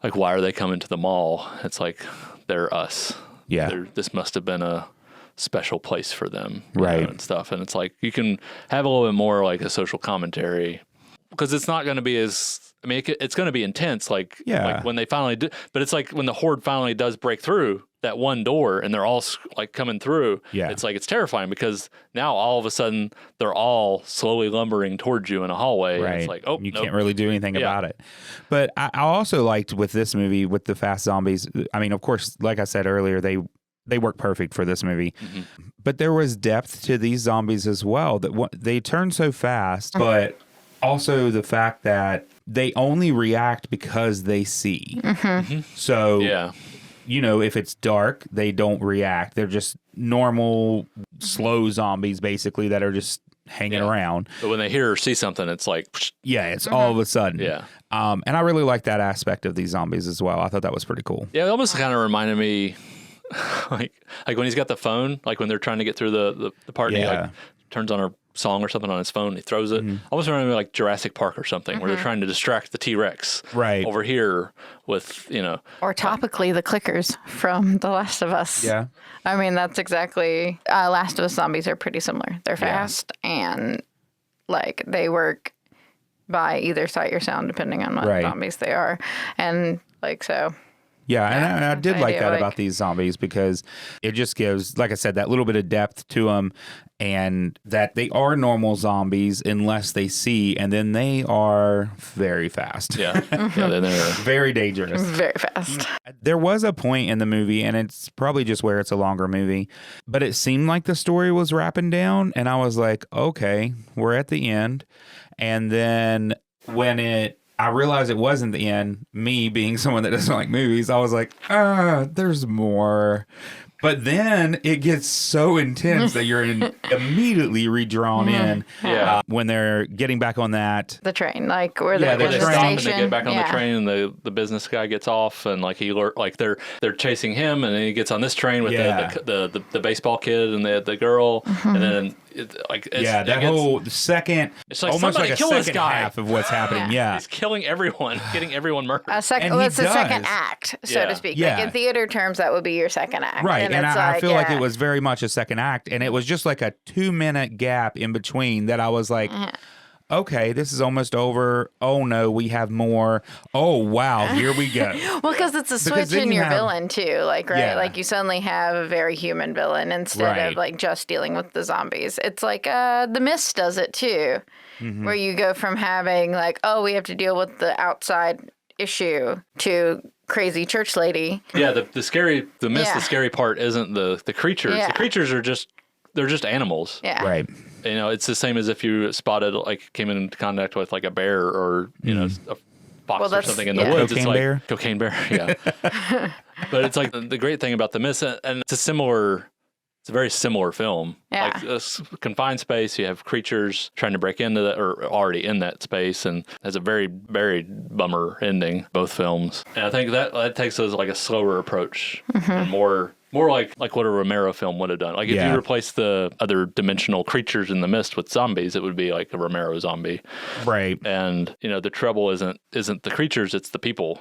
[SPEAKER 3] like why are they coming to the mall? It's like they're us.
[SPEAKER 2] Yeah.
[SPEAKER 3] This must have been a special place for them.
[SPEAKER 2] Right.
[SPEAKER 3] And stuff. And it's like you can have a little bit more like a social commentary because it's not going to be it's going to be intense like when they finally do, but it's like when the horde finally does break through that one door and they're all like coming through, it's like it's terrifying because now all of a sudden they're all slowly lumbering towards you in a hallway.
[SPEAKER 2] Right.
[SPEAKER 3] And it's like,
[SPEAKER 2] you can't really do anything about it. But I also liked with this movie with the fast zombies. I mean, of course, like I said earlier, they work perfect for this movie. But there was depth to these zombies as well. That they turn so fast, but also the fact that they only react because they see. So if it's dark, they don't react. They're just normal, slow zombies, basically, that are just hanging around.
[SPEAKER 3] But when they hear or see something, it's like...
[SPEAKER 2] it's all of a sudden.
[SPEAKER 3] Yeah.
[SPEAKER 2] And I really like that aspect of these zombies as well. I thought that was pretty cool.
[SPEAKER 3] Yeah, it almost kind of reminded me, like when he's got the phone, like when they're trying to get through the part, and he like turns on her song or something on his phone, he throws it. Almost reminded me like Jurassic Park or something, where they're trying to distract the T-Rex over here with,
[SPEAKER 4] or topically the clickers from The Last of Us.
[SPEAKER 2] Yeah.
[SPEAKER 4] I mean, that's exactly, Last of Us zombies are pretty similar. They're fast and like they work by either sight or sound, depending on what zombies they are. And like, so.
[SPEAKER 2] Yeah, and I did like that
[SPEAKER 4] like,
[SPEAKER 2] about these zombies because it just gives, like I said, that little bit of depth to them, and that they are normal zombies unless they see, and then they are very fast.
[SPEAKER 3] Yeah, then they're
[SPEAKER 2] very dangerous.
[SPEAKER 4] Very fast.
[SPEAKER 2] There was a point in the movie, and it's probably just where it's a longer movie, but it seemed like the story was wrapping down, and I was like, okay, we're at the end. And then when I realized it wasn't the end, me being someone that doesn't like movies, I was like, there's more. But then it gets so intense that you're immediately redrawn in when they're getting back on that.
[SPEAKER 4] The train, like where they're
[SPEAKER 3] they
[SPEAKER 4] in the
[SPEAKER 3] stop and
[SPEAKER 4] station.
[SPEAKER 3] they get back on the train, and the business guy gets off, and like they're chasing him, and then he gets on this train with the baseball kid and the girl, and then
[SPEAKER 2] whole second,
[SPEAKER 3] it's like
[SPEAKER 2] almost like a
[SPEAKER 3] kill
[SPEAKER 2] second half of what's happening.
[SPEAKER 3] He's killing everyone, getting everyone murdered.
[SPEAKER 4] It's the second act, so to speak. Like in theater terms, that would be your second act,
[SPEAKER 2] right? And I feel like it was very much a second act, and it was just like a 2-minute gap in between that I was like. Okay, this is almost over. Oh no, we have more. Oh wow, here we go.
[SPEAKER 4] Well, because it's a switch in your villain too, like like you suddenly have a very human villain instead of like just dealing with the zombies. It's like The Mist does it too, where you go from having like, oh, we have to deal with the outside issue to crazy church lady.
[SPEAKER 3] Yeah, the scary part isn't the creatures.
[SPEAKER 4] Yeah.
[SPEAKER 3] The creatures are just animals.
[SPEAKER 4] Yeah.
[SPEAKER 2] Right.
[SPEAKER 3] You know, it's the same as if you spotted, like, came into contact with, like, a bear or, you know, a fox or something in the woods.
[SPEAKER 2] Cocaine
[SPEAKER 3] it's like,
[SPEAKER 2] bear?
[SPEAKER 3] Cocaine bear, yeah. But it's like the great thing about The Mist, and it's a very similar film.
[SPEAKER 4] Yeah.
[SPEAKER 3] Like, a confined space, you have creatures trying to break into that, or already in that space, and has a very, very bummer ending, both films. And I think that takes us, like, a slower approach, and more like what a Romero film would have done. Like if you replace the other dimensional creatures in The Mist with zombies, it would be like a Romero zombie.
[SPEAKER 2] Right.
[SPEAKER 3] And you know, the trouble isn't the creatures, it's the people.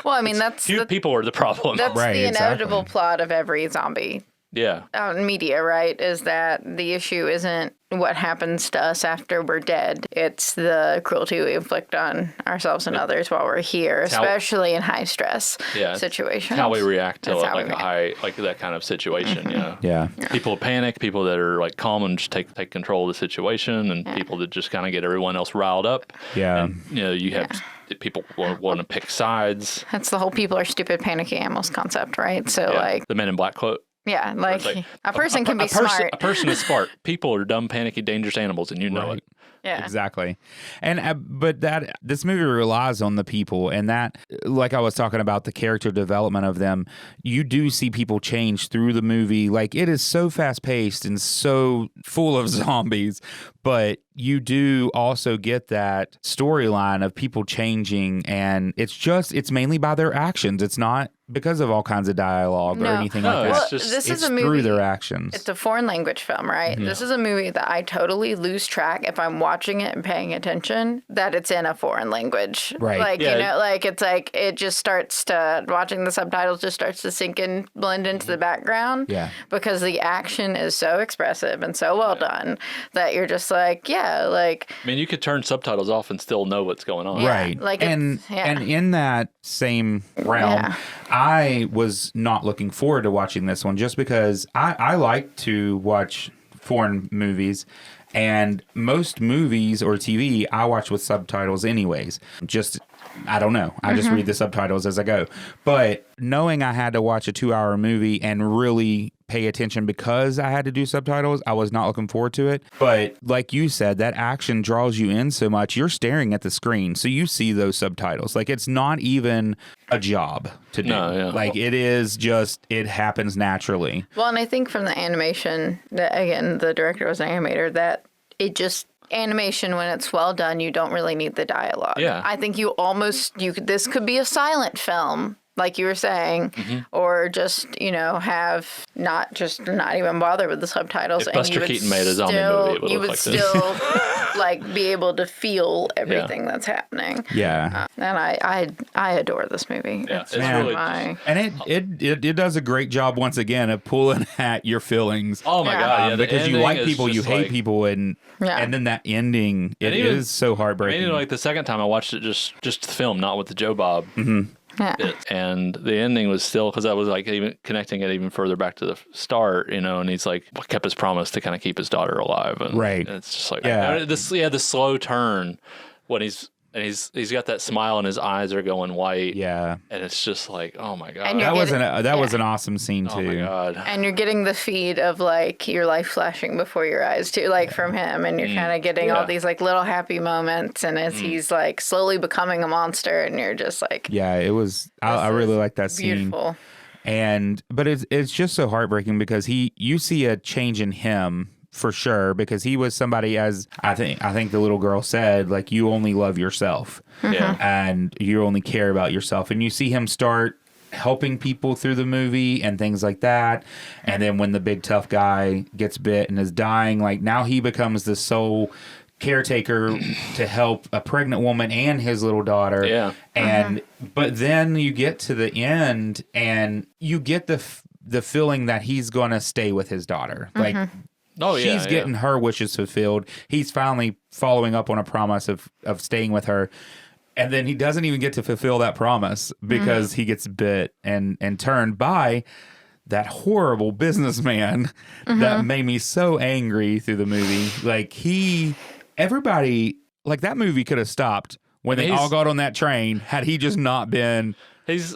[SPEAKER 4] Well, I mean,
[SPEAKER 3] people are the problem.
[SPEAKER 4] That's the inevitable plot of every zombie media, right? Is that the issue isn't what happens to us after we're dead. It's the cruelty we inflict on ourselves and others while we're here, especially in high stress situations.
[SPEAKER 3] It's how we react to that kind of situation. You know?
[SPEAKER 2] Yeah.
[SPEAKER 3] People panic, people that are like calm and just take control of the situation, and people that just kind of get everyone else riled up. Yeah. And, you know, you have people want to pick sides.
[SPEAKER 4] That's the whole people are stupid, panicky animals concept, right? So like
[SPEAKER 3] the Men in Black quote.
[SPEAKER 4] Yeah, like a person can be smart.
[SPEAKER 3] A person is smart. People are dumb, panicky, dangerous animals, and you know it.
[SPEAKER 4] Yeah,
[SPEAKER 2] exactly. And but this movie relies on the people, and that, like I was talking about, the character development of them. You do see people change through the movie. Like it is so fast paced and so full of zombies, but you do also get that storyline of people changing, and it's mainly by their actions. It's not because of all kinds of dialogue or anything like that.
[SPEAKER 4] Well, this is a movie
[SPEAKER 2] through their actions.
[SPEAKER 4] It's a foreign language film, right? This is a movie that I totally lose track if I'm watching it and paying attention that it's in a foreign language.
[SPEAKER 2] Right.
[SPEAKER 4] Like, you know, like it's like it just starts to, watching the subtitles just starts to sink in, blend into the background.
[SPEAKER 2] Yeah.
[SPEAKER 4] Because the action is so expressive and so well done that you're just like, like.
[SPEAKER 3] I mean, you could turn subtitles off and still know what's going on.
[SPEAKER 2] Right.
[SPEAKER 4] Like
[SPEAKER 2] and in that same realm, I was not looking forward to watching this one just because I like to watch foreign movies, and most movies or TV I watch with subtitles anyways. I don't know. I just read the subtitles as I go. But knowing I had to watch a 2-hour movie and really pay attention because I had to do subtitles, I was not looking forward to it. But like you said, that action draws you in so much. You're staring at the screen, so you see those subtitles. Like it's not even a job to do. Like it is just, it happens naturally.
[SPEAKER 4] Well, and I think from the animation, that again, the director was an animator, that it just, animation, when it's well done, you don't really need the dialogue.
[SPEAKER 3] Yeah.
[SPEAKER 4] I think this could be a silent film, like you were saying, or just, you know, have not even bother with the subtitles.
[SPEAKER 3] If Buster Keaton made a zombie movie, it would look like this.
[SPEAKER 4] like be able to feel everything that's happening.
[SPEAKER 2] Yeah.
[SPEAKER 4] And I adore this movie.
[SPEAKER 3] Yeah,
[SPEAKER 4] It's
[SPEAKER 3] it's
[SPEAKER 4] one of
[SPEAKER 3] really
[SPEAKER 4] my
[SPEAKER 2] And it does a great job once again of pulling at your feelings.
[SPEAKER 3] Oh my
[SPEAKER 4] Yeah.
[SPEAKER 3] god! Yeah, the
[SPEAKER 2] Because you
[SPEAKER 3] ending
[SPEAKER 2] like
[SPEAKER 3] is
[SPEAKER 2] people, you
[SPEAKER 3] just
[SPEAKER 2] hate
[SPEAKER 3] like-
[SPEAKER 2] people, and then that ending, it
[SPEAKER 3] even-
[SPEAKER 2] is so heartbreaking.
[SPEAKER 3] Maybe like the second time I watched it, just the film, not with the Joe Bob
[SPEAKER 4] yeah.
[SPEAKER 3] bit, and the ending was still because I was like even connecting it even further back to the start, and he's like kept his promise to kind of keep his daughter alive, and,
[SPEAKER 2] Right.
[SPEAKER 3] and it's just like
[SPEAKER 2] Yeah.
[SPEAKER 3] the slow turn when he's got that smile and his eyes are going white,
[SPEAKER 2] Yeah.
[SPEAKER 3] and it's just like, oh my god,
[SPEAKER 4] And
[SPEAKER 2] That was
[SPEAKER 4] getting-
[SPEAKER 2] was an awesome scene
[SPEAKER 3] oh my
[SPEAKER 2] too.
[SPEAKER 3] god.
[SPEAKER 4] And you're getting the feed of like your life flashing before your eyes too, like from him, and you're kind of getting all these like little happy moments, and as he's like slowly becoming a monster, and you're just like,
[SPEAKER 2] Yeah, it was. I really like that scene.
[SPEAKER 4] beautiful.
[SPEAKER 2] But it's just so heartbreaking because you see a change in him for sure, because he was somebody, as I think the little girl said, like, you only love yourself
[SPEAKER 3] Yeah.
[SPEAKER 2] and you only care about yourself, and you see him start helping people through the movie and things like that. And then when the big tough guy gets bit and is dying, like, now he becomes the sole caretaker to help a pregnant woman and his little daughter.
[SPEAKER 3] Yeah.
[SPEAKER 2] And but then you get to the end and you get the feeling that he's going to stay with his daughter. Like,
[SPEAKER 3] Oh yeah,
[SPEAKER 2] she's getting her wishes fulfilled. He's finally following up on a promise of staying with her. And then he doesn't even get to fulfill that promise because he gets bit and turned by that horrible businessman that made me so angry through the movie. Like, everybody, like, that movie could have stopped when they all got on that train had he just not been
[SPEAKER 3] He's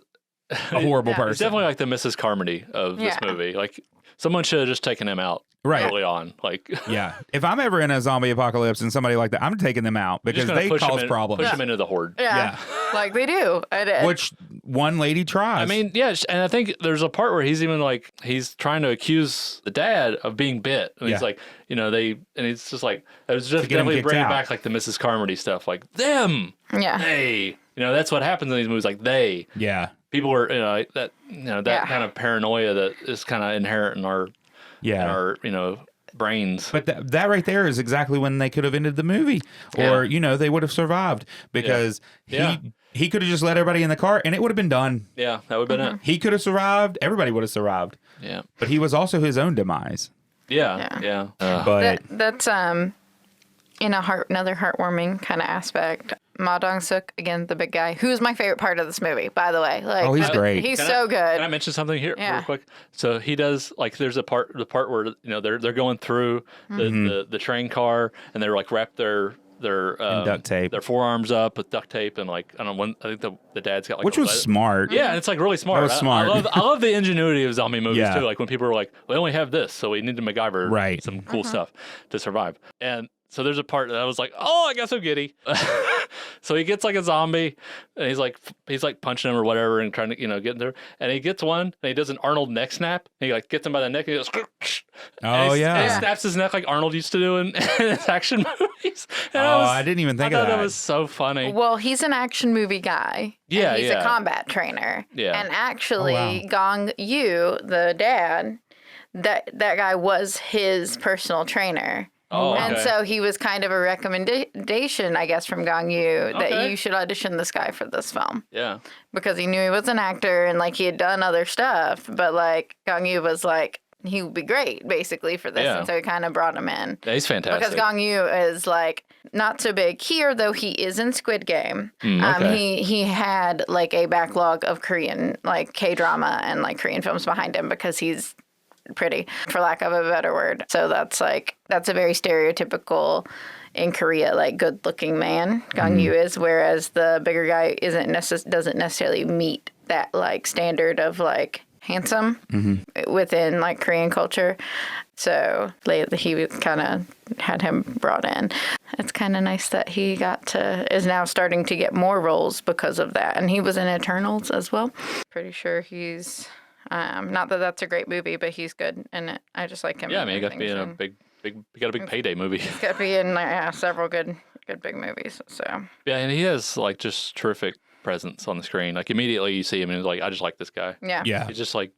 [SPEAKER 2] a horrible
[SPEAKER 3] He's
[SPEAKER 2] person.
[SPEAKER 3] definitely like the Mrs. Carmody of this
[SPEAKER 4] Yeah.
[SPEAKER 3] movie. Like, someone should have just taken him out
[SPEAKER 2] Right.
[SPEAKER 3] early on. Like,
[SPEAKER 2] Yeah. If I'm ever in a zombie apocalypse and somebody like that, I'm taking them out because
[SPEAKER 3] just gonna
[SPEAKER 2] they
[SPEAKER 3] push him
[SPEAKER 2] cause problems.
[SPEAKER 3] Push him into the horde.
[SPEAKER 4] Yeah, like they do. I did.
[SPEAKER 2] Which one lady tries.
[SPEAKER 3] I mean, yeah, and I think there's a part where he's even like, he's trying to accuse the dad of being bit. And
[SPEAKER 2] Yeah.
[SPEAKER 3] he's like, and it's just like, it was just
[SPEAKER 2] get him
[SPEAKER 3] definitely
[SPEAKER 2] kicked
[SPEAKER 3] bringing
[SPEAKER 2] out.
[SPEAKER 3] back like the Mrs. Carmody stuff, like them,
[SPEAKER 4] yeah,
[SPEAKER 3] they, that's what happens in these movies, like they.
[SPEAKER 2] yeah.
[SPEAKER 3] People are, that
[SPEAKER 4] Yeah.
[SPEAKER 3] kind of paranoia that is kind of inherent in our,
[SPEAKER 2] Yeah.
[SPEAKER 3] brains.
[SPEAKER 2] But that right there is exactly when they could have ended the movie, or they would have survived because
[SPEAKER 3] Yeah.
[SPEAKER 2] he could have just let everybody in the car and it would have been done.
[SPEAKER 3] Yeah, that would have been it.
[SPEAKER 2] He could have survived. Everybody would have survived.
[SPEAKER 3] Yeah.
[SPEAKER 2] But he was also his own demise.
[SPEAKER 3] Yeah.
[SPEAKER 2] But
[SPEAKER 4] that's in another heartwarming kind of aspect. Ma Dong-suk, again, the big guy, who's my favorite part of this movie, by the way. Like,
[SPEAKER 2] Oh, he's great.
[SPEAKER 4] He's
[SPEAKER 3] Can
[SPEAKER 4] so good.
[SPEAKER 3] Can I mention something here
[SPEAKER 4] Yeah.
[SPEAKER 3] real quick? So he does like there's the part where they're going through the train car and they're like wrap their
[SPEAKER 2] duct tape.
[SPEAKER 3] their forearms up with duct tape and like I don't know I think the dad's got like
[SPEAKER 2] which was smart.
[SPEAKER 3] yeah, and it's like really smart.
[SPEAKER 2] That was smart.
[SPEAKER 3] I love the ingenuity of zombie movies
[SPEAKER 2] Yeah.
[SPEAKER 3] too. Like when people are like, we only have this, so we need to MacGyver
[SPEAKER 2] Right.
[SPEAKER 3] some cool stuff to survive. And so there's a part that I was like, oh, I got so giddy. So he gets like a zombie, and he's like punching him or whatever, and trying to get in there. And he gets one, and he does an Arnold neck snap. And he like gets him by the neck, and he goes,
[SPEAKER 2] Oh, yeah.
[SPEAKER 3] and he snaps his neck like Arnold used to do in his action movies. And
[SPEAKER 2] I didn't even think
[SPEAKER 3] I
[SPEAKER 2] of
[SPEAKER 3] thought
[SPEAKER 2] that.
[SPEAKER 3] that was so funny.
[SPEAKER 4] Well, he's an action movie guy.
[SPEAKER 3] Yeah,
[SPEAKER 4] and he's
[SPEAKER 3] yeah.
[SPEAKER 4] a combat trainer.
[SPEAKER 3] Yeah.
[SPEAKER 4] And actually,
[SPEAKER 2] Oh, wow.
[SPEAKER 4] Gong Yu, the dad, that guy was his personal trainer.
[SPEAKER 3] Oh,
[SPEAKER 4] And
[SPEAKER 3] okay.
[SPEAKER 4] so he was kind of a recommendation, I guess, from Gong Yu that
[SPEAKER 3] Okay.
[SPEAKER 4] you should audition this guy for this film
[SPEAKER 3] Yeah.
[SPEAKER 4] because he knew he was an actor and like he had done other stuff, but like Gong Yu was like he would be great basically for this,
[SPEAKER 3] Yeah.
[SPEAKER 4] and so he kind of brought him in.
[SPEAKER 3] Yeah, he's fantastic.
[SPEAKER 4] Because Gong Yu is like not so big here, though he is in Squid Game.
[SPEAKER 3] okay.
[SPEAKER 4] He had like a backlog of Korean like K-drama and like Korean films behind him because he's pretty, for lack of a better word. So that's a very stereotypical in Korea, like good looking man. Gong Yu is, whereas the bigger guy doesn't necessarily meet that like standard of like handsome within like Korean culture. So he kind of had him brought in. It's kind of nice that he is now starting to get more roles because of that. And he was in Eternals as well. Pretty sure he's, not that that's a great movie, but he's good in it. I just like him.
[SPEAKER 3] Yeah, I mean, he got to be in a
[SPEAKER 4] everything,
[SPEAKER 3] he got a big payday movie.
[SPEAKER 4] so. He's got to be in several good big movies. So
[SPEAKER 3] Yeah, and he has like just terrific presence on the screen. Like immediately you see him and it's like, I just like this guy.
[SPEAKER 4] yeah.
[SPEAKER 2] Yeah.
[SPEAKER 3] He's just like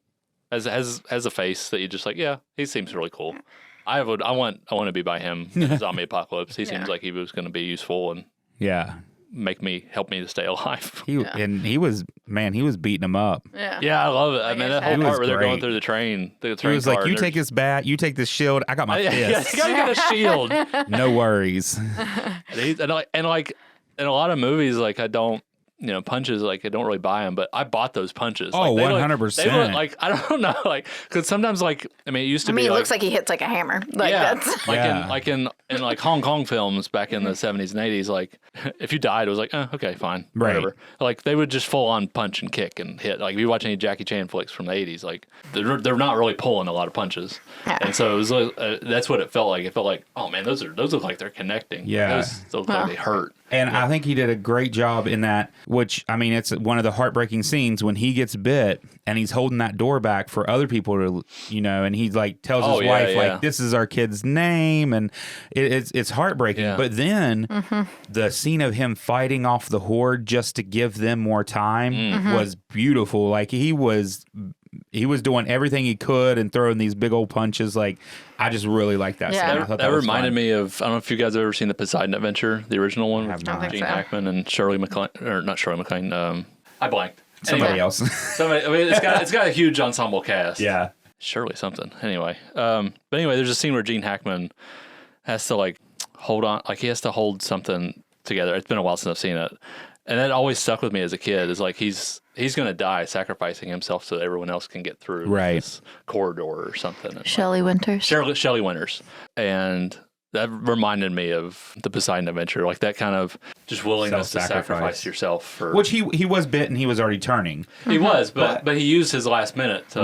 [SPEAKER 3] has a face that you just like, yeah, he seems really cool. I want to be by him in the zombie apocalypse. He seems like he was going to be useful and help me to stay alive.
[SPEAKER 2] And he was beating him up.
[SPEAKER 3] Yeah, I love it. I mean, that whole part where they're going through the train. He was
[SPEAKER 2] like, "You take this bat, you take this shield. I got my fist.
[SPEAKER 3] You gotta get a shield.
[SPEAKER 2] No worries."
[SPEAKER 3] and like in a lot of movies, like I don't. Punches, like I don't really buy them, but I bought those punches.
[SPEAKER 2] Oh,
[SPEAKER 3] like,
[SPEAKER 2] 100%.
[SPEAKER 3] They look like, I don't know, like, because sometimes, like, I mean, it used to be.
[SPEAKER 4] It
[SPEAKER 3] like,
[SPEAKER 4] looks like he hits like a hammer. Like that's
[SPEAKER 3] in like Hong Kong films back in the 70s and 80s, like if you died, it was like, okay, fine, whatever. Like they would just full on punch and kick and hit. Like if you watch any Jackie Chan flicks from the 80s, like they're not really pulling a lot of punches, and so it was that's what it felt like. It felt like, oh man, those look like they're connecting.
[SPEAKER 2] Yeah,
[SPEAKER 3] those look like they hurt.
[SPEAKER 2] And I think he did a great job in that, which, I mean, it's one of the heartbreaking scenes when he gets bit and he's holding that door back for other people to, and he like tells his wife, like, this is our kid's name. And it's heartbreaking. Yeah. But then the scene of him fighting off the horde just to give them more time was beautiful. Like he was doing everything he could and throwing these big old punches. Like, I just really liked that scene. I thought that
[SPEAKER 3] reminded me of, I don't know if you guys have ever seen the Poseidon Adventure, the original one with Gene Hackman and Shirley MacLaine, or not Shirley MacLaine, I blanked.
[SPEAKER 2] Somebody else.
[SPEAKER 3] I mean, it's got a huge ensemble cast.
[SPEAKER 2] Yeah.
[SPEAKER 3] Shirley something. Anyway. But anyway, there's a scene where Gene Hackman has to like hold on, like he has to hold something together. It's been a while since I've seen it. And that always stuck with me as a kid, is like he's going to die sacrificing himself so that everyone else can get through this corridor or something. And
[SPEAKER 4] Shelley Winters.
[SPEAKER 3] Shelley Winters. And that reminded me of the Poseidon Adventure, like that kind of just willingness to sacrifice yourself for.
[SPEAKER 2] Which he was bit and he was already turning.
[SPEAKER 3] He was, but he used his last minute to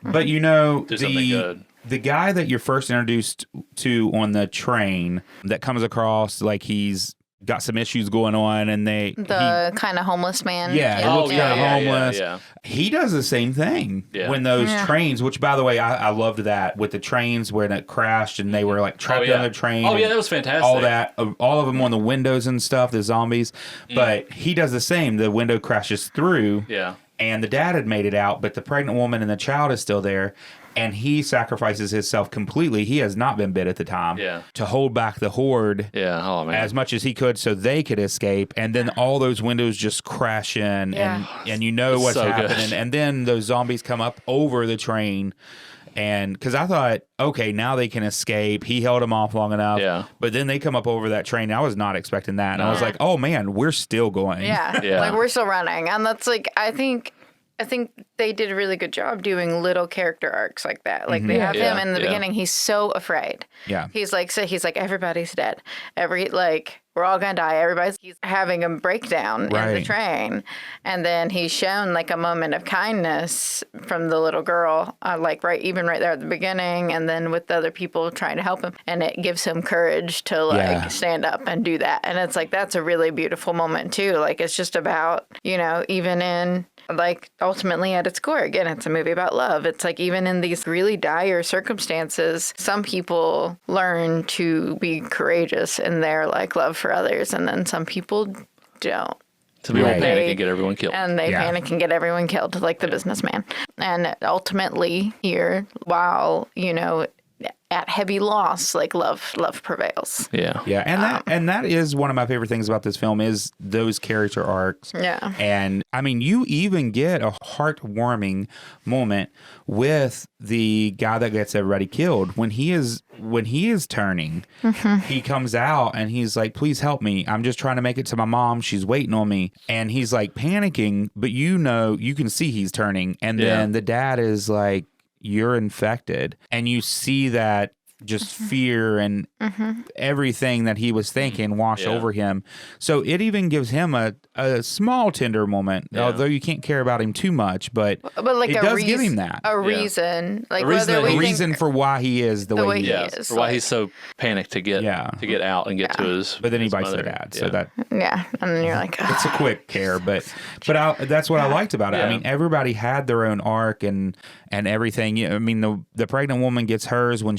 [SPEAKER 2] but
[SPEAKER 3] do something good.
[SPEAKER 2] The guy that you're first introduced to on the train that comes across like he's got some issues going on, and
[SPEAKER 4] kind of homeless man.
[SPEAKER 2] Yeah, he looks kind of homeless. Yeah. He does the same thing when those trains, which by the way, I loved that with the trains when it crashed and they were like trapped on the train.
[SPEAKER 3] Oh yeah, that was fantastic.
[SPEAKER 2] All that, all of them on the windows and stuff, the zombies. But he does the same. The window crashes through.
[SPEAKER 3] Yeah.
[SPEAKER 2] And the dad had made it out, but the pregnant woman and the child is still there. And he sacrifices himself completely. He has not been bit at the time to hold back the horde as much as he could so they could escape. And then all those windows just crash in and you know what's happening. Good. And then those zombies come up over the train. And because I thought, okay, now they can escape. He held them off long enough. Yeah. But then they come up over that train. I was not expecting that. And I was like, oh man, we're still going.
[SPEAKER 4] Yeah. Like we're still running. And that's like, I think they did a really good job doing little character arcs like that. Like they have him in the beginning. He's so afraid.
[SPEAKER 2] Yeah.
[SPEAKER 4] He's like, everybody's dead. We're all gonna die. He's having a breakdown in the train, and then he's shown like a moment of kindness from the little girl, right there at the beginning, and then with the other people trying to help him, and it gives him courage to stand up and do that. And it's like that's a really beautiful moment too. Like it's just about even in like ultimately at its core, again, it's a movie about love. It's like even in these really dire circumstances, some people learn to be courageous in their like love for others, and then some people don't.
[SPEAKER 3] Some people panic and get everyone killed.
[SPEAKER 4] And they panic and get everyone killed, like the businessman. And ultimately here, while, at heavy loss, like love prevails.
[SPEAKER 3] Yeah.
[SPEAKER 2] Yeah. And that is one of my favorite things about this film is those character arcs.
[SPEAKER 4] Yeah.
[SPEAKER 2] And I mean, you even get a heartwarming moment with the guy that gets everybody killed. When he is turning, he comes out and he's like, please help me. I'm just trying to make it to my mom. She's waiting on me. And he's like panicking, but you can see he's turning. And then the dad is like, you're infected. And you see that just fear and everything that he was thinking wash over him. So it even gives him a small tender moment, although you can't care about him too much, but like it does give him that.
[SPEAKER 4] A reason. Like
[SPEAKER 2] a reason for why he is the way he is.
[SPEAKER 3] For why he's so panicked to get out and get to his
[SPEAKER 2] But then he bites the dad. So that
[SPEAKER 4] and then you're like,
[SPEAKER 2] it's a quick care, but that's what I liked about it. I mean, everybody had their own arc and everything. I mean, the pregnant woman gets hers when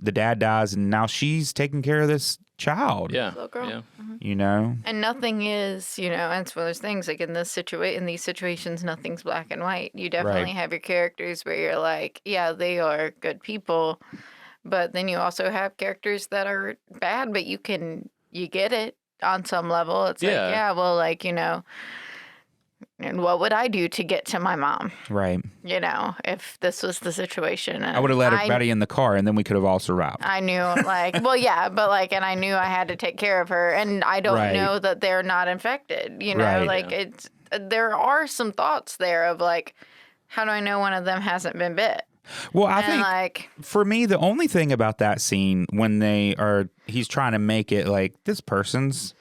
[SPEAKER 2] the dad dies, and now she's taking care of this child.
[SPEAKER 3] Yeah.
[SPEAKER 4] Little girl.
[SPEAKER 3] Yeah.
[SPEAKER 4] And nothing is, and it's one of those things, like in these situations, nothing's black and white. You definitely have your characters where you're like, yeah, they are good people, But then you also have characters that are bad, but you get it on some level. It's like,
[SPEAKER 3] Yeah.
[SPEAKER 4] yeah, well, like, and what would I do to get to my mom?
[SPEAKER 2] Right.
[SPEAKER 4] If this was the situation. And
[SPEAKER 2] I would have let everybody in the car, and then we could have all survived.
[SPEAKER 4] I knew, well, yeah, but and I knew I had to take care of her, and I don't
[SPEAKER 2] Right.
[SPEAKER 4] know that they're not infected.
[SPEAKER 2] Right.
[SPEAKER 4] It's there are some thoughts there of how do I know one of them hasn't been bit?
[SPEAKER 2] Well, I
[SPEAKER 4] And
[SPEAKER 2] think for me, the only thing about that scene when he's trying to make it like this person's.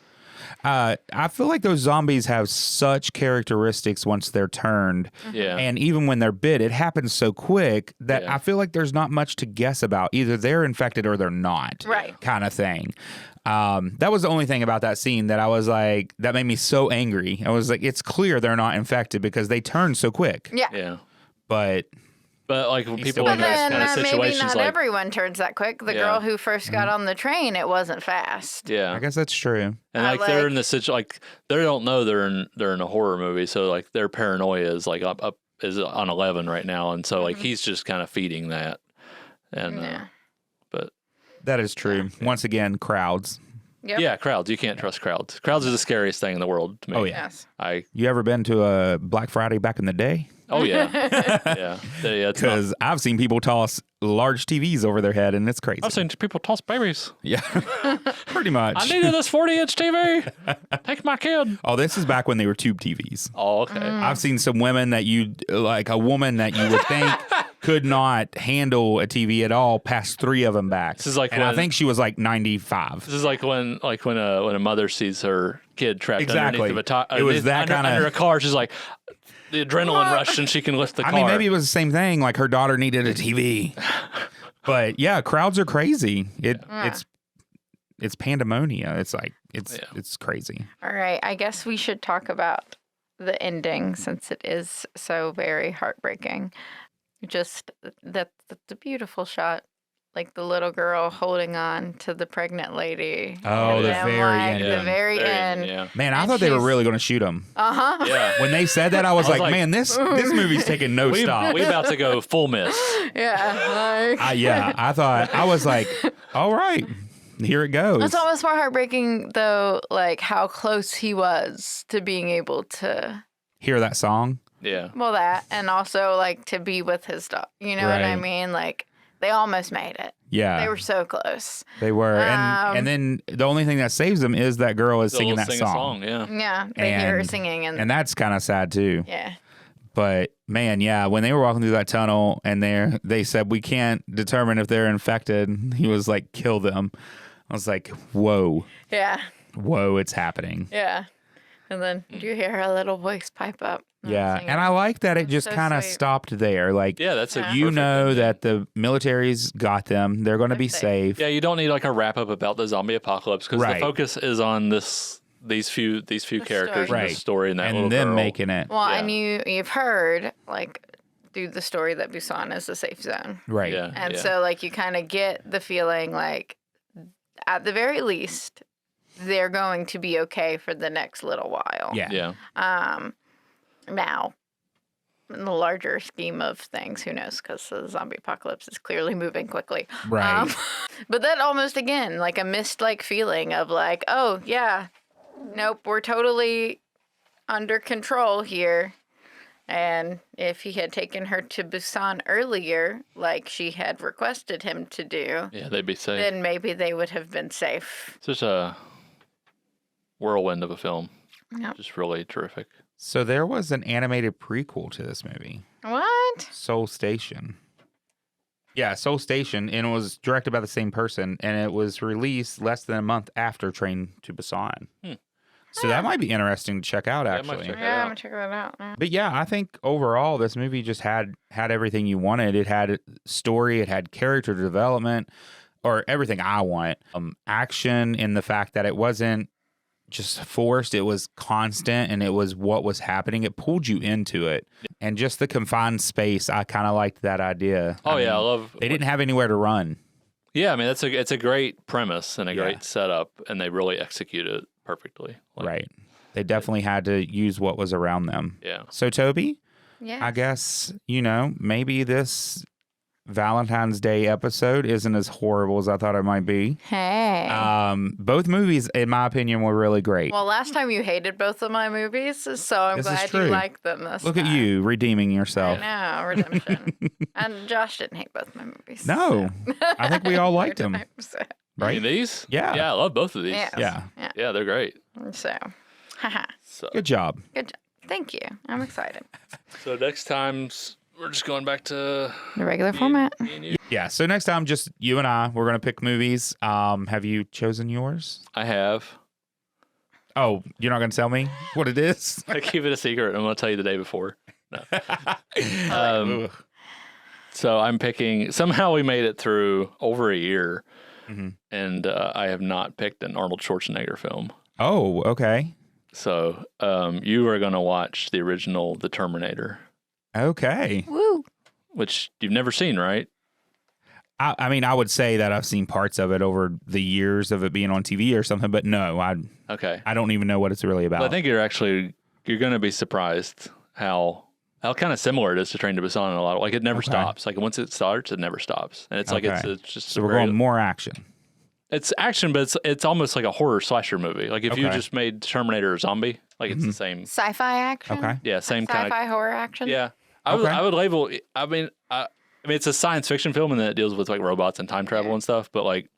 [SPEAKER 2] I feel like those zombies have such characteristics once they're turned.
[SPEAKER 3] Yeah.
[SPEAKER 2] And even when they're bit, it happens so quick that I feel like there's not much to guess about. Either they're infected or they're not.
[SPEAKER 4] Right.
[SPEAKER 2] Kind of thing. That was the only thing about that scene that I was like, that made me so angry. I was like, it's clear they're not infected because they turn so quick.
[SPEAKER 4] yeah.
[SPEAKER 3] Yeah.
[SPEAKER 2] But
[SPEAKER 3] But when people
[SPEAKER 2] still
[SPEAKER 3] in those
[SPEAKER 4] Then
[SPEAKER 3] kind of
[SPEAKER 4] maybe
[SPEAKER 3] situations,
[SPEAKER 4] not everyone turns that quick. The girl who first got on the train, it wasn't fast.
[SPEAKER 3] yeah,
[SPEAKER 2] I guess that's true.
[SPEAKER 3] and they're in the situation, they don't know they're in a horror movie, so their paranoia is up is on 11 right now, and so he's just kind of feeding that, and but
[SPEAKER 2] That is true. Once again, crowds.
[SPEAKER 4] Yep.
[SPEAKER 3] yeah, crowds, you can't trust crowds. Crowds are the scariest thing in the world to me.
[SPEAKER 2] Oh, yeah.
[SPEAKER 4] Yes.
[SPEAKER 2] You ever been to a Black Friday back in the day?
[SPEAKER 3] Oh yeah, yeah, it's not-
[SPEAKER 2] Because I've seen people toss large TVs over their head, and it's crazy.
[SPEAKER 3] I've seen people toss babies.
[SPEAKER 2] Yeah, pretty much.
[SPEAKER 3] I needed this 40-inch TV. Take my kid.
[SPEAKER 2] Oh, this is back when they were tube TVs.
[SPEAKER 3] Oh, okay.
[SPEAKER 2] I've seen some women that a woman that you would think could not handle a TV at all, pass 3 of them back.
[SPEAKER 3] This is like
[SPEAKER 2] and I
[SPEAKER 3] when-
[SPEAKER 2] think she was like 95.
[SPEAKER 3] This is when a mother sees her kid trapped
[SPEAKER 2] Exactly.
[SPEAKER 3] underneath of
[SPEAKER 2] It was that kinda-
[SPEAKER 3] under a car. She's like, the adrenaline rush, and she can lift the car.
[SPEAKER 2] I mean, maybe it was the same thing. Like her daughter needed a TV. But yeah, crowds are crazy. It's pandemonia. It's like it's crazy.
[SPEAKER 4] All right. I guess we should talk about the ending since it is so very heartbreaking. Just that's a beautiful shot. Like the little girl holding on to the pregnant lady.
[SPEAKER 2] Oh,
[SPEAKER 4] And
[SPEAKER 2] the
[SPEAKER 4] then,
[SPEAKER 2] very end.
[SPEAKER 4] The very end.
[SPEAKER 3] Yeah.
[SPEAKER 2] Man, I
[SPEAKER 4] And
[SPEAKER 2] thought they were
[SPEAKER 4] she's-
[SPEAKER 2] really going to shoot him.
[SPEAKER 4] Uh-huh.
[SPEAKER 3] Yeah.
[SPEAKER 2] When they said that, I was like, man, this movie's taking no stop.
[SPEAKER 3] We about to go full miss.
[SPEAKER 4] Yeah.
[SPEAKER 2] I thought, I was like, all right, here it goes.
[SPEAKER 4] It's almost more heartbreaking, though, like how close he was to being able to,
[SPEAKER 2] Hear that song?
[SPEAKER 3] Yeah.
[SPEAKER 4] well, that, and also like to be with his dog. You know what I
[SPEAKER 2] Right.
[SPEAKER 4] mean? Like they almost made it.
[SPEAKER 2] Yeah.
[SPEAKER 4] They were so close.
[SPEAKER 2] They were. And then the only thing that saves them is that girl is singing that
[SPEAKER 3] Sing
[SPEAKER 2] song.
[SPEAKER 3] a song. Yeah.
[SPEAKER 4] Yeah. They hear her
[SPEAKER 2] And-
[SPEAKER 4] singing
[SPEAKER 2] And that's kind of sad too.
[SPEAKER 4] yeah.
[SPEAKER 2] But man, yeah, when they were walking through that tunnel and they said, we can't determine if they're infected, he was like, kill them. I was like, whoa,
[SPEAKER 4] Yeah.
[SPEAKER 2] it's happening.
[SPEAKER 4] Yeah. And then do you hear her little voice pipe up?
[SPEAKER 2] Yeah.
[SPEAKER 4] singing?
[SPEAKER 2] And I like that it just
[SPEAKER 4] So
[SPEAKER 2] kind of
[SPEAKER 4] sweet.
[SPEAKER 2] stopped there. Like,
[SPEAKER 3] Yeah, that's a
[SPEAKER 4] Yeah.
[SPEAKER 2] you
[SPEAKER 3] perfect
[SPEAKER 2] know
[SPEAKER 3] ending.
[SPEAKER 2] that the military's got them. They're going to be
[SPEAKER 4] They're
[SPEAKER 2] safe.
[SPEAKER 3] Yeah, you don't need like a wrap up about the zombie apocalypse because
[SPEAKER 2] Right.
[SPEAKER 3] the focus is on these few characters
[SPEAKER 4] story.
[SPEAKER 3] and this story and that
[SPEAKER 2] And
[SPEAKER 3] little
[SPEAKER 2] them
[SPEAKER 3] girl.
[SPEAKER 2] making it.
[SPEAKER 4] Well,
[SPEAKER 3] Yeah.
[SPEAKER 4] and you've heard like through the story that Busan is a safe zone.
[SPEAKER 2] Right.
[SPEAKER 3] Yeah.
[SPEAKER 4] And so like you kind of get the feeling like at the very least they're going to be okay for the next little while.
[SPEAKER 2] Yeah.
[SPEAKER 3] Yeah.
[SPEAKER 4] Now, in the larger scheme of things, who knows? Because the zombie apocalypse is clearly moving quickly.
[SPEAKER 2] Right.
[SPEAKER 4] But that almost again like a mist-like feeling of like, oh yeah, nope, we're totally under control here. And if he had taken her to Busan earlier, like she had requested him to do,
[SPEAKER 3] Yeah, they'd be safe.
[SPEAKER 4] then maybe they would have been safe.
[SPEAKER 3] It's just a whirlwind of a film.
[SPEAKER 4] Yep.
[SPEAKER 3] Just really terrific.
[SPEAKER 2] So there was an animated prequel to this movie,
[SPEAKER 4] What?
[SPEAKER 2] Soul Station. Yeah, Soul Station, and it was directed by the same person, and it was released less than a month after Train to Busan. So that might be interesting to check out,
[SPEAKER 3] Yeah, I might
[SPEAKER 2] actually.
[SPEAKER 3] check
[SPEAKER 4] Yeah, I'm
[SPEAKER 3] out.
[SPEAKER 4] gonna check that out. Yeah.
[SPEAKER 2] But yeah, I think overall this movie just had everything you wanted. It had story, it had character development, or everything I want. Action in the fact that it wasn't just forced, it was constant, and it was what was happening. It pulled you into it. And just the confined space, I kind of liked that idea.
[SPEAKER 3] Oh
[SPEAKER 2] I
[SPEAKER 3] yeah, I
[SPEAKER 2] mean,
[SPEAKER 3] love.
[SPEAKER 2] they didn't have anywhere to run.
[SPEAKER 3] Yeah, I mean it's a great premise and a
[SPEAKER 2] Yeah.
[SPEAKER 3] great setup, and they really execute it perfectly. Like,
[SPEAKER 2] Right. They definitely had to use what was around them.
[SPEAKER 3] Yeah.
[SPEAKER 2] So Toby,
[SPEAKER 4] Yeah.
[SPEAKER 2] I guess, maybe this Valentine's Day episode isn't as horrible as I thought it might be.
[SPEAKER 4] Hey.
[SPEAKER 2] Both movies, in my opinion, were really great.
[SPEAKER 4] Well, last time you hated both of my movies, so I'm
[SPEAKER 2] This is
[SPEAKER 4] glad
[SPEAKER 2] true.
[SPEAKER 4] you liked them this
[SPEAKER 2] Look
[SPEAKER 4] time.
[SPEAKER 2] at you redeeming yourself.
[SPEAKER 4] I know, redemption. And Josh didn't hate both my movies.
[SPEAKER 2] No, I think we all liked them,
[SPEAKER 4] So,
[SPEAKER 3] I
[SPEAKER 2] right?
[SPEAKER 3] mean, these?
[SPEAKER 2] Yeah.
[SPEAKER 3] Yeah, I love both of these.
[SPEAKER 4] yes.
[SPEAKER 2] Yeah.
[SPEAKER 3] Yeah, they're great.
[SPEAKER 4] So, haha.
[SPEAKER 3] So,
[SPEAKER 2] Good job.
[SPEAKER 4] Good job. Thank you. I'm excited.
[SPEAKER 3] so next time we're just going back to
[SPEAKER 4] The regular format.
[SPEAKER 3] me and you.
[SPEAKER 2] Yeah. So next time, just you and I, we're gonna pick movies. Have you chosen yours?
[SPEAKER 3] I have.
[SPEAKER 2] Oh, you're not gonna tell me what it is?
[SPEAKER 3] I keep it a secret. I'm going to tell you the day before. No.
[SPEAKER 2] Ugh.
[SPEAKER 3] So I'm picking. Somehow we made it through over a year,
[SPEAKER 2] Mhm.
[SPEAKER 3] and I have not picked an Arnold Schwarzenegger film.
[SPEAKER 2] Oh, okay.
[SPEAKER 3] So you are going to watch the original The Terminator,
[SPEAKER 2] Okay.
[SPEAKER 4] Woo.
[SPEAKER 3] which you've never seen, right?
[SPEAKER 2] I mean, I would say that I've seen parts of it over the years of it being on TV or something, but no,
[SPEAKER 3] Okay.
[SPEAKER 2] I don't even know what it's really about.
[SPEAKER 3] Well, I think you're going to be surprised how kind of similar it is to Train to Busan in a lot of, like, it never
[SPEAKER 2] Okay.
[SPEAKER 3] stops. Like, once it starts, it never stops. And it's like,
[SPEAKER 2] Okay.
[SPEAKER 3] it's just,
[SPEAKER 2] So we're
[SPEAKER 3] very-
[SPEAKER 2] going more action.
[SPEAKER 3] it's action, but it's almost like a horror slasher movie. Like, if you
[SPEAKER 2] Okay.
[SPEAKER 3] just made Terminator a zombie, like, it's the same.
[SPEAKER 4] Sci-fi action.
[SPEAKER 2] Okay.
[SPEAKER 3] Yeah, same kind
[SPEAKER 4] Sci-fi horror action.
[SPEAKER 3] of. Yeah.
[SPEAKER 2] Okay.
[SPEAKER 3] I would label, I mean, it's a science fiction film and then it deals with like robots and time travel and stuff, but like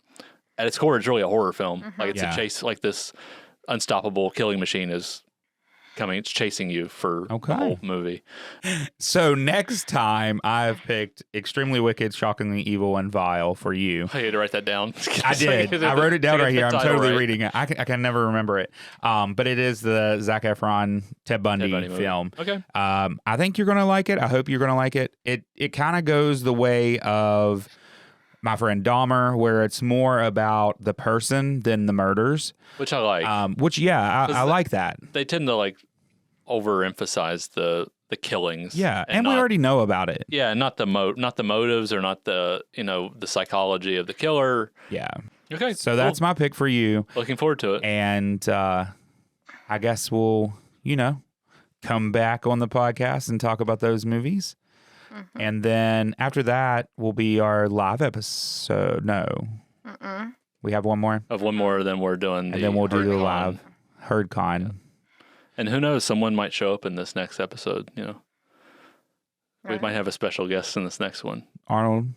[SPEAKER 3] at its core, it's really a horror film. Like it's
[SPEAKER 2] Yeah.
[SPEAKER 3] a chase, like this unstoppable killing machine is coming, it's chasing you for
[SPEAKER 2] Okay.
[SPEAKER 3] the whole movie.
[SPEAKER 2] So next time, I've picked Extremely Wicked, Shockingly Evil, and Vile for you.
[SPEAKER 3] I had to write that down.
[SPEAKER 2] I did. I wrote it down right here. I'm totally
[SPEAKER 3] reading.
[SPEAKER 2] reading it. I can never remember it. But it is the Zac Efron Ted Bundy,
[SPEAKER 3] Bundy movie.
[SPEAKER 2] film.
[SPEAKER 3] Okay.
[SPEAKER 2] I think you're gonna like it. I hope you're gonna like it. It kind of goes the way of My Friend Dahmer, where it's more about the person than the murders.
[SPEAKER 3] Which I like.
[SPEAKER 2] Which I
[SPEAKER 3] the-
[SPEAKER 2] like that.
[SPEAKER 3] They tend to like overemphasize the killings.
[SPEAKER 2] Yeah, and we
[SPEAKER 3] not-
[SPEAKER 2] already know about it.
[SPEAKER 3] Yeah, not the motives or not the the psychology of the killer.
[SPEAKER 2] Yeah.
[SPEAKER 3] Okay.
[SPEAKER 2] So that's my pick for you.
[SPEAKER 3] looking forward to it.
[SPEAKER 2] And I guess we'll, come back on the podcast and talk about those movies. And then after that will be our live episode. No. We have one more.
[SPEAKER 3] Of one more, then we're doing the
[SPEAKER 2] And then we'll do the
[SPEAKER 3] Herd Con.
[SPEAKER 2] live Herd Con.
[SPEAKER 3] And who knows, someone might show up in this next episode, We
[SPEAKER 4] Right.
[SPEAKER 3] might have a special guest in this next one.
[SPEAKER 2] Arnold.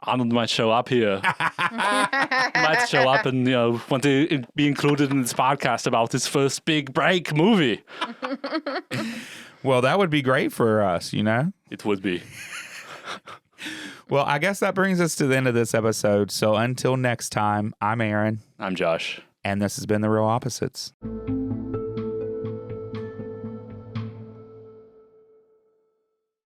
[SPEAKER 3] Arnold might show up here. Might show up and, want to be included in this podcast about his first big break movie.
[SPEAKER 2] Well, that would be great for us,
[SPEAKER 3] It would be.
[SPEAKER 2] Well, I guess that brings us to the end of this episode. So until next time, I'm Aaron,
[SPEAKER 3] I'm Josh.
[SPEAKER 2] and this has been The Real Opposites.